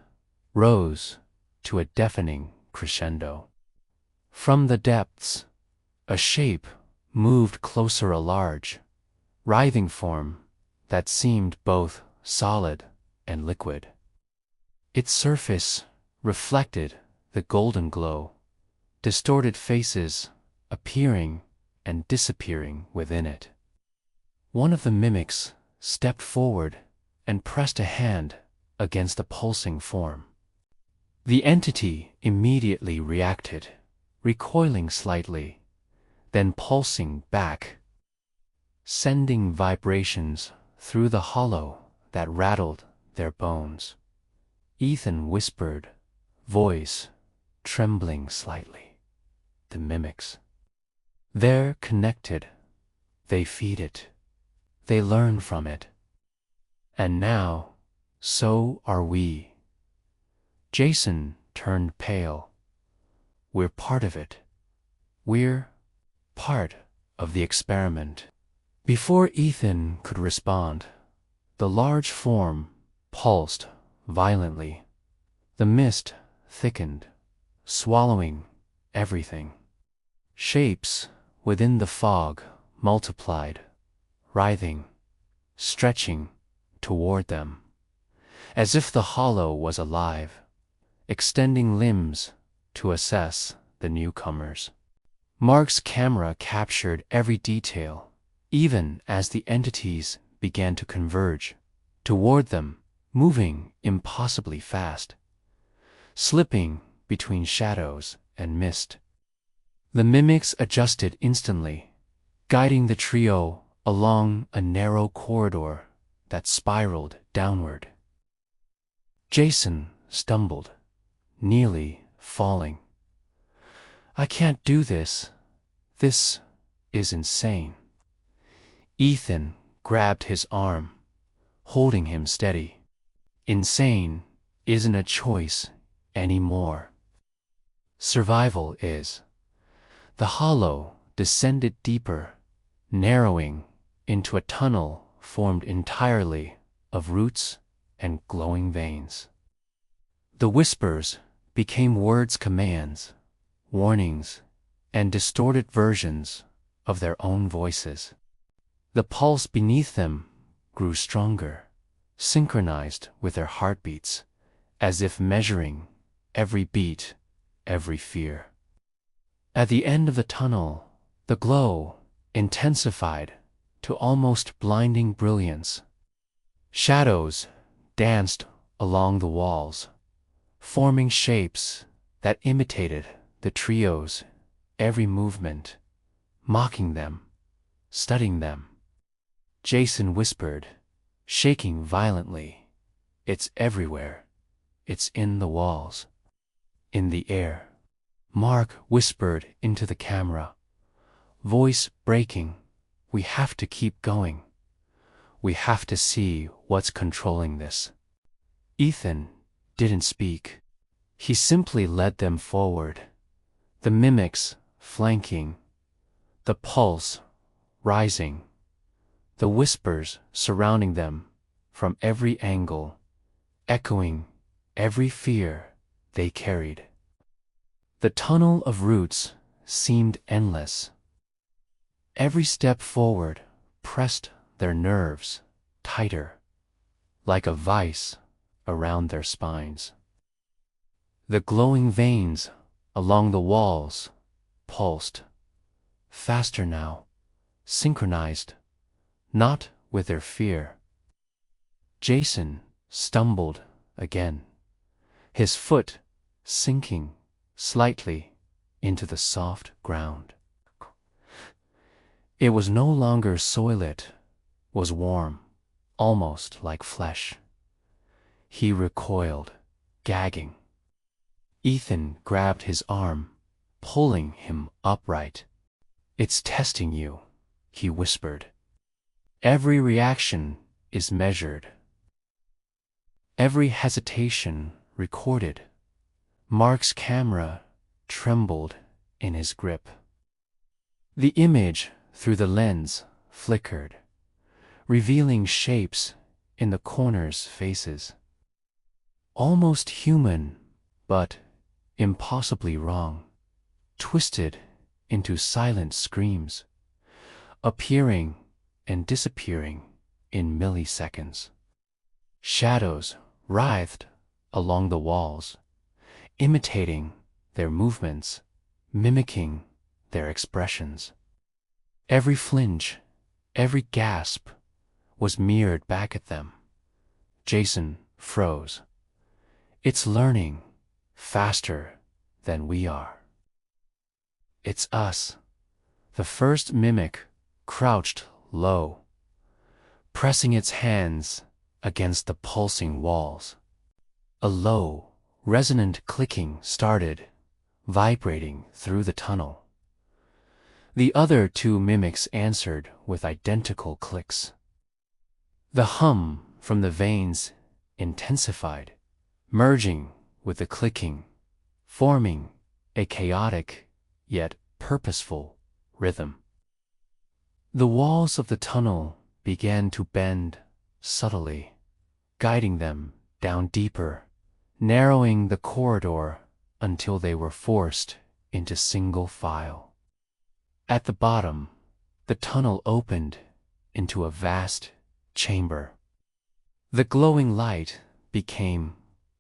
rose to a deafening crescendo. From the depths, a shape moved closer, a large, writhing form that seemed both solid and liquid. Its surface reflected the golden glow, distorted faces appearing and disappearing within it. One of the mimics stepped forward and pressed a hand against the pulsing form. The entity immediately reacted, recoiling slightly, then pulsing back, sending vibrations through the hollow that rattled their bones. Ethan whispered, voice trembling slightly. The mimics. They're connected. They feed it. They learn from it. And now, so are we. Jason turned pale. We're part of it. We're part of the experiment. Before Ethan could respond, the large form pulsed violently. The mist thickened, swallowing everything. Shapes within the fog multiplied, writhing, stretching toward them, as if the hollow was alive, extending limbs to assess the newcomers. Mark's camera captured every detail, even as the entities began to converge toward them, moving impossibly fast, slipping between shadows and mist. The mimics adjusted instantly, guiding the trio along a narrow corridor that spiraled downward. Jason stumbled, nearly falling. I can't do this. This is insane. Ethan grabbed his arm, holding him steady. Insane isn't a choice anymore. Survival is. The hollow descended deeper, narrowing into a tunnel formed entirely of roots and glowing veins. The whispers became words, commands, warnings, and distorted versions of their own voices. The pulse beneath them grew stronger, synchronized with their heartbeats, as if measuring every beat, every fear. At the end of the tunnel, the glow intensified to almost blinding brilliance. Shadows danced along the walls, forming shapes that imitated the trio's every movement, mocking them, studying them. Jason whispered, shaking violently, "It's everywhere. It's in the walls, in the air." Mark whispered into the camera, voice breaking, "We have to keep going. We have to see what's controlling this." Ethan didn't speak. He simply led them forward, the mimics flanking, the pulse rising, the whispers surrounding them from every angle, echoing every fear they carried. The tunnel of roots seemed endless. Every step forward pressed their nerves tighter, like a vice around their spines. The glowing veins along the walls pulsed, faster now, synchronized, not with their fear. Jason stumbled again, his foot sinking slightly into the soft ground. It was no longer soil, it was warm, almost like flesh. He recoiled, gagging. Ethan grabbed his arm, pulling him upright. "It's testing you," he whispered. "Every reaction is measured. Every hesitation recorded." Mark's camera trembled in his grip. The image through the lens flickered, revealing shapes in the corners' faces. Almost human, but impossibly wrong, twisted into silent screams, appearing and disappearing in milliseconds. Shadows writhed along the walls, imitating their movements, mimicking their expressions. Every flinch, every gasp was mirrored back at them. Jason froze. "It's learning faster than we are." "It's us." The first mimic crouched low, pressing its hands against the pulsing walls. A low, resonant clicking started, vibrating through the tunnel. The other two mimics answered with identical clicks. The hum from the veins intensified, merging with the clicking, forming a chaotic yet purposeful rhythm. The walls of the tunnel began to bend subtly, guiding them down deeper, narrowing the corridor until they were forced into single file. At the bottom, the tunnel opened into a vast chamber. The glowing light became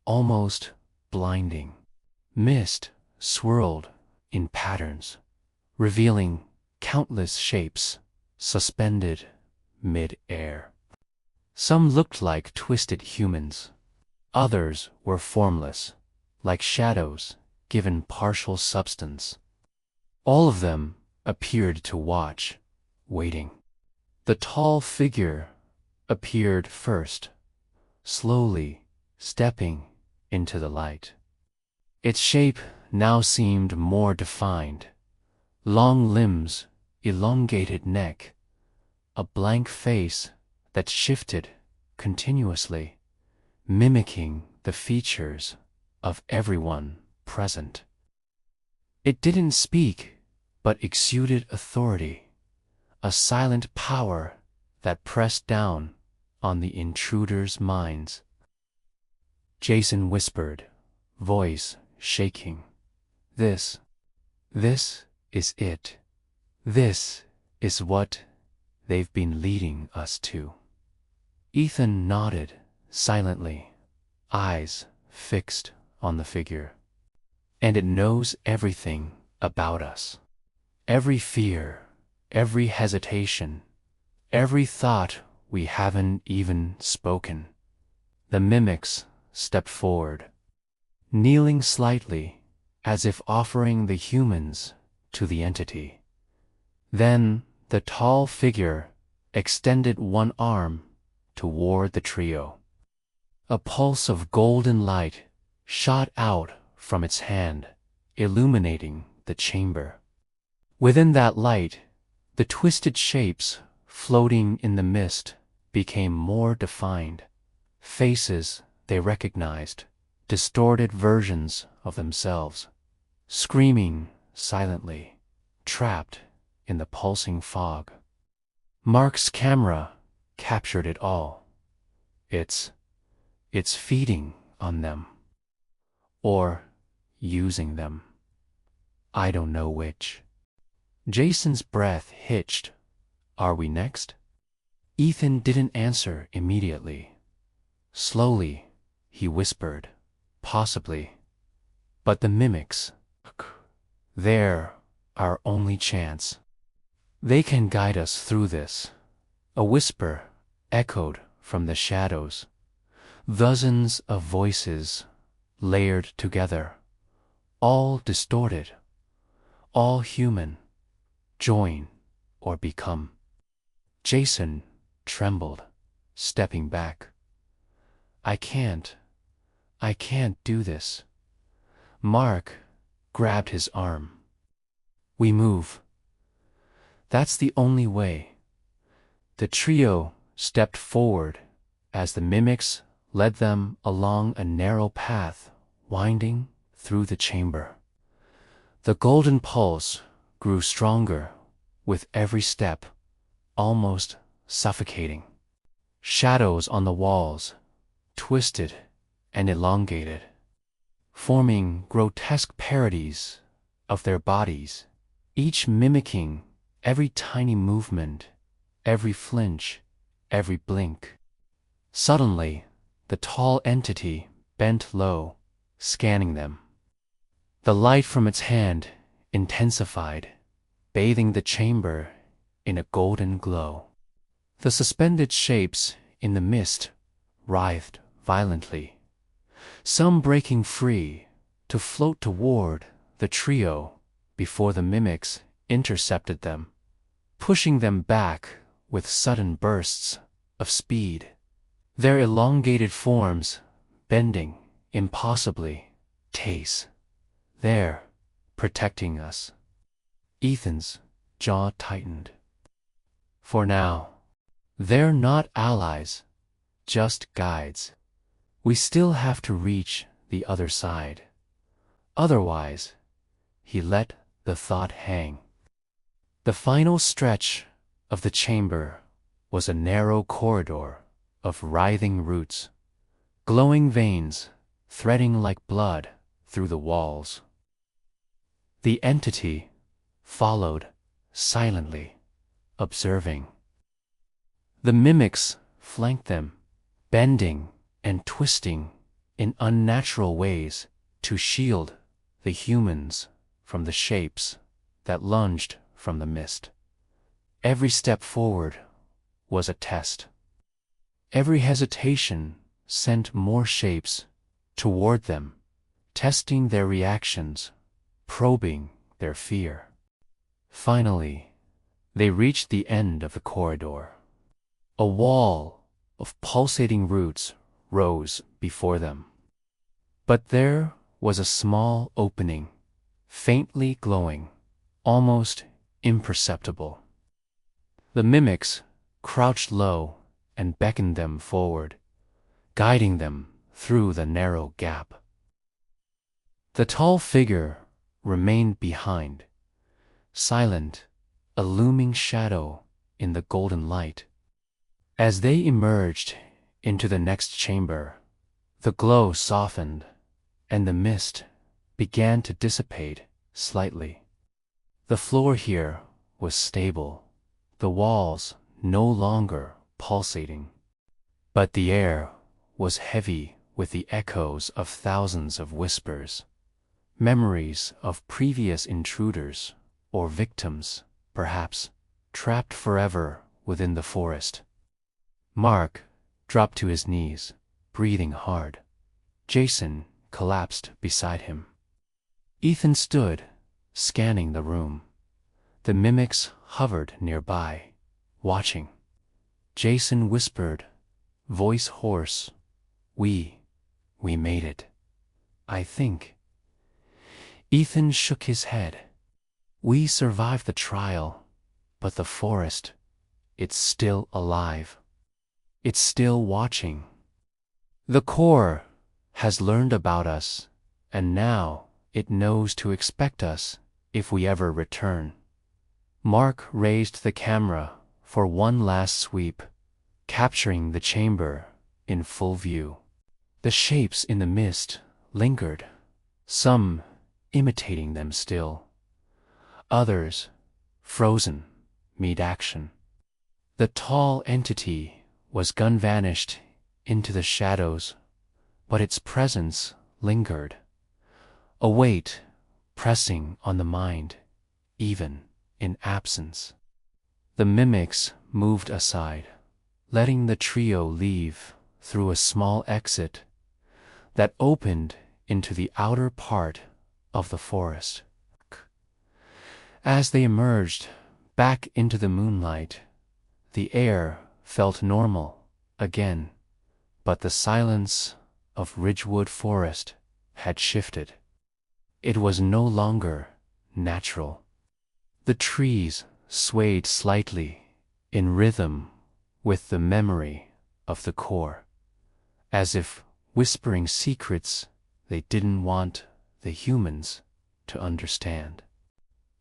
almost blinding. Mist swirled in patterns, revealing countless shapes suspended mid-air. Some looked like twisted humans. Others were formless, like shadows given partial substance. All of them appeared to watch, waiting. The tall figure appeared first, slowly stepping into the light. Its shape now seemed more defined. Long limbs, elongated neck, a blank face that shifted continuously, mimicking the features of everyone present. It didn't speak, but exuded authority, a silent power that pressed down on the intruders' minds. Jason whispered, voice shaking, This is it. This is what they've been leading us to." Ethan nodded silently, eyes fixed on the figure. "And it knows everything about us. Every fear, every hesitation, every thought we haven't even spoken." The mimics stepped forward, kneeling slightly as if offering the humans to the entity. Then the tall figure extended one arm toward the trio. A pulse of golden light shot out from its hand, illuminating the chamber. Within that light, the twisted shapes floating in the mist became more defined. Faces they recognized, distorted versions of themselves, screaming silently, trapped in the pulsing fog. Mark's camera captured it all. It's feeding on them. Or using them. I don't know which. Jason's breath hitched. Are we next? Ethan didn't answer immediately. Slowly, he whispered, possibly. But the mimics, they're our only chance. They can guide us through this. A whisper echoed from the shadows. Dozens of voices layered together, all distorted, all human. Join or become. Jason trembled, stepping back. I can't do this. Mark grabbed his arm. We move. That's the only way. The trio stepped forward as the mimics led them along a narrow path winding through the chamber. The golden pulse grew stronger with every step, almost suffocating. Shadows on the walls twisted and elongated, forming grotesque parodies of their bodies, each mimicking every tiny movement, every flinch, every blink. Suddenly, the tall entity bent low, scanning them. The light from its hand intensified, bathing the chamber in a golden glow. The suspended shapes in the mist writhed violently, some breaking free to float toward the trio before the mimics intercepted them, pushing them back with sudden bursts of speed. Their elongated forms bending impossibly. Tace, there, protecting us. Ethan's jaw tightened. For now, they're not allies, just guides. We still have to reach the other side. Otherwise, he let the thought hang. The final stretch of the chamber was a narrow corridor of writhing roots, glowing veins threading like blood through the walls. The entity followed silently, observing. The mimics flanked them, bending and twisting in unnatural ways to shield the humans from the shapes that lunged from the mist. Every step forward was a test. Every hesitation sent more shapes toward them, testing their reactions, probing their fear. Finally, they reached the end of the corridor. A wall of pulsating roots rose before them. But there was a small opening, faintly glowing, almost imperceptible. The mimics crouched low and beckoned them forward, guiding them through the narrow gap. The tall figure remained behind, silent, a looming shadow in the golden light. As they emerged into the next chamber, the glow softened, and the mist began to dissipate slightly. The floor here was stable, the walls no longer pulsating, but the air was heavy with the echoes of thousands of whispers, memories of previous intruders or victims, perhaps, trapped forever within the forest. Mark dropped to his knees, breathing hard. Jason collapsed beside him. Ethan stood, scanning the room. The mimics hovered nearby, watching. Jason whispered, voice hoarse, We made it. I think. Ethan shook his head. We survived the trial, but the forest, it's still alive. It's still watching. The core has learned about us, and now it knows to expect us if we ever return. Mark raised the camera for one last sweep, capturing the chamber in full view. The shapes in the mist lingered, some imitating them still, others frozen mid-action. The tall entity was gone vanished into the shadows, but its presence lingered, a weight pressing on the mind, even in absence. The mimics moved aside, letting the trio leave through a small exit that opened into the outer part of the forest. As they emerged back into the moonlight, the air felt normal again, but the silence of Ridgewood Forest had shifted. It was no longer natural. The trees swayed slightly in rhythm with the memory of the core, as if whispering secrets they didn't want the humans to understand.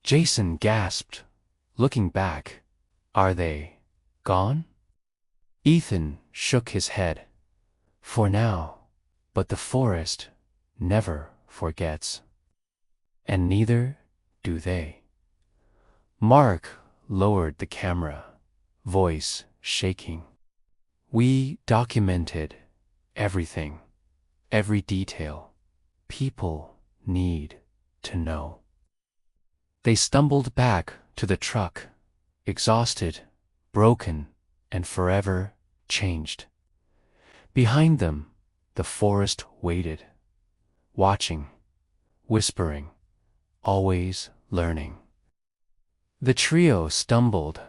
Jason gasped, looking back. Are they gone? Ethan shook his head. For now, but the forest never forgets. And neither do they. Mark lowered the camera, voice shaking. We documented everything, every detail. People need to know. They stumbled back to the truck, exhausted, broken, and forever changed. Behind them, the forest waited, watching, whispering, always learning. The trio stumbled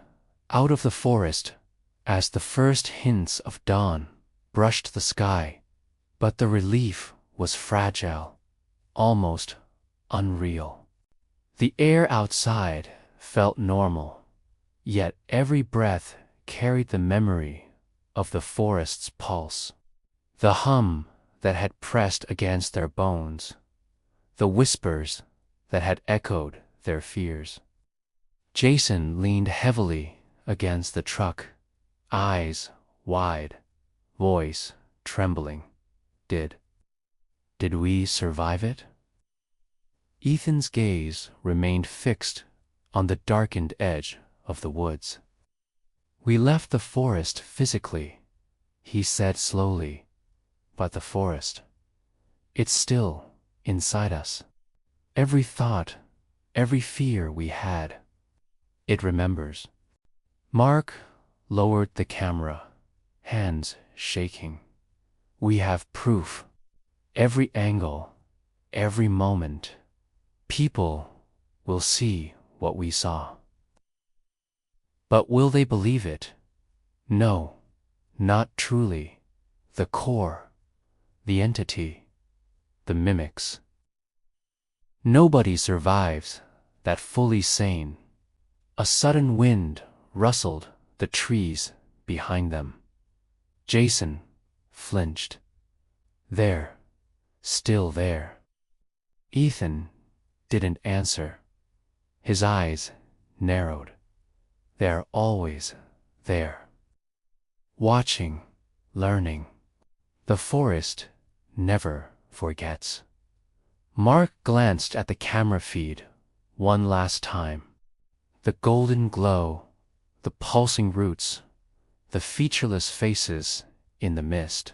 out of the forest as the first hints of dawn brushed the sky, but the relief was fragile, almost unreal. The air outside felt normal, yet every breath carried the memory of the forest's pulse, the hum that had pressed against their bones, the whispers that had echoed their fears. Jason leaned heavily against the truck, eyes wide, voice trembling. Did we survive it? Ethan's gaze remained fixed on the darkened edge of the woods. We left the forest physically, he said slowly, but the forest, it's still inside us. Every thought, every fear we had, it remembers. Mark lowered the camera, hands shaking. We have proof. Every angle, every moment. People will see what we saw. But will they believe it? No, not truly. The core, the entity, the mimics. Nobody survives that fully sane. A sudden wind rustled the trees behind them. Jason flinched. There, still there. Ethan didn't answer. His eyes narrowed. They're always there. Watching, learning. The forest never forgets. Mark glanced at the camera feed one last time. The golden glow, the pulsing roots, the featureless faces in the mist.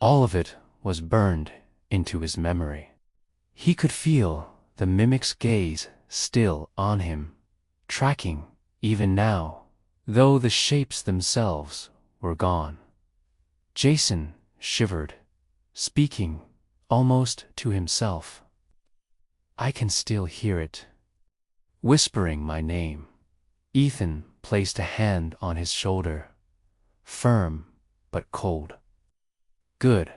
All of it was burned into his memory. He could feel the mimic's gaze still on him, tracking even now, though the shapes themselves were gone. Jason shivered, speaking almost to himself. I can still hear it, whispering my name. Ethan placed a hand on his shoulder, firm but cold. Good.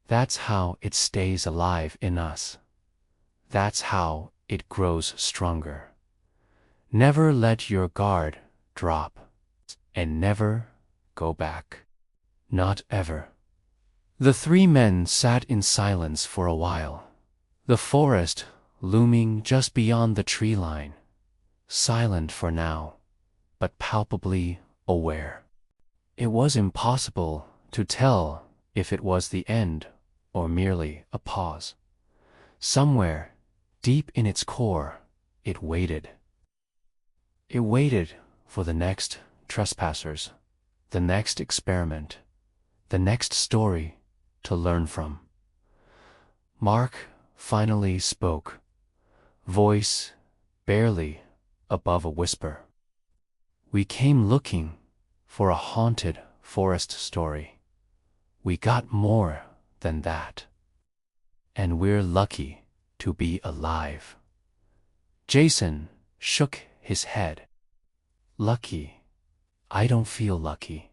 That's how it stays alive in us. That's how it grows stronger. Never let your guard drop, and never go back. Not ever. The three men sat in silence for a while, the forest looming just beyond the tree line, silent for now, but palpably aware. It was impossible to tell if it was the end or merely a pause. Somewhere, deep in its core, it waited. It waited for the next trespassers, the next experiment, the next story to learn from. Mark finally spoke, voice barely above a whisper. We came looking for a haunted forest story. We got more than that. And we're lucky to be alive. Jason shook his head. Lucky? I don't feel lucky.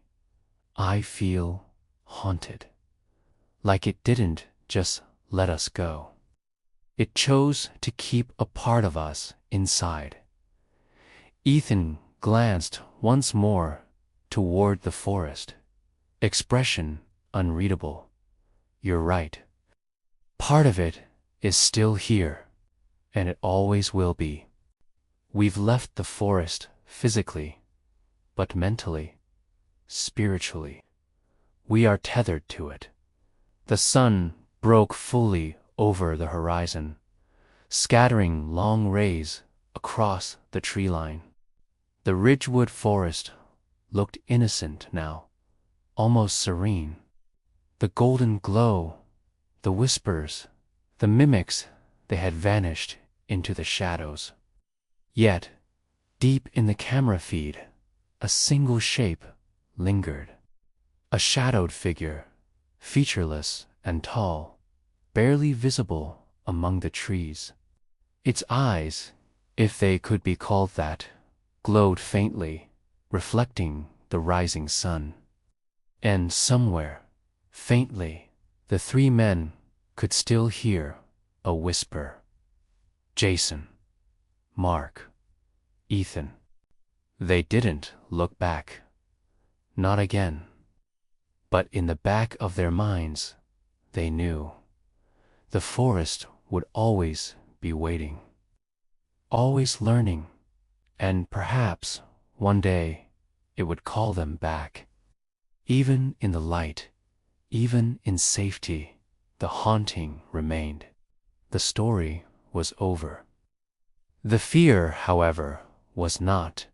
I feel haunted. Like it didn't just let us go. It chose to keep a part of us inside. Ethan glanced once more toward the forest, expression unreadable. You're right. Part of it is still here, and it always will be. We've left the forest physically, but mentally, spiritually, we are tethered to it. The sun broke fully over the horizon, scattering long rays across the tree line. The Ridgewood Forest looked innocent now, almost serene. The golden glow, the whispers, the mimics, they had vanished into the shadows. Yet, deep in the camera feed, a single shape lingered. A shadowed figure, featureless and tall, barely visible among the trees. Its eyes, if they could be called that, glowed faintly, reflecting the rising sun. And somewhere, faintly, the three men could still hear a whisper. Jason, Mark, Ethan. They didn't look back. Not again. But in the back of their minds, they knew. The forest would always be waiting. Always learning. And perhaps, one day, it would call them back. Even in the light, even in safety, the haunting remained. The story was over. The fear, however, was not.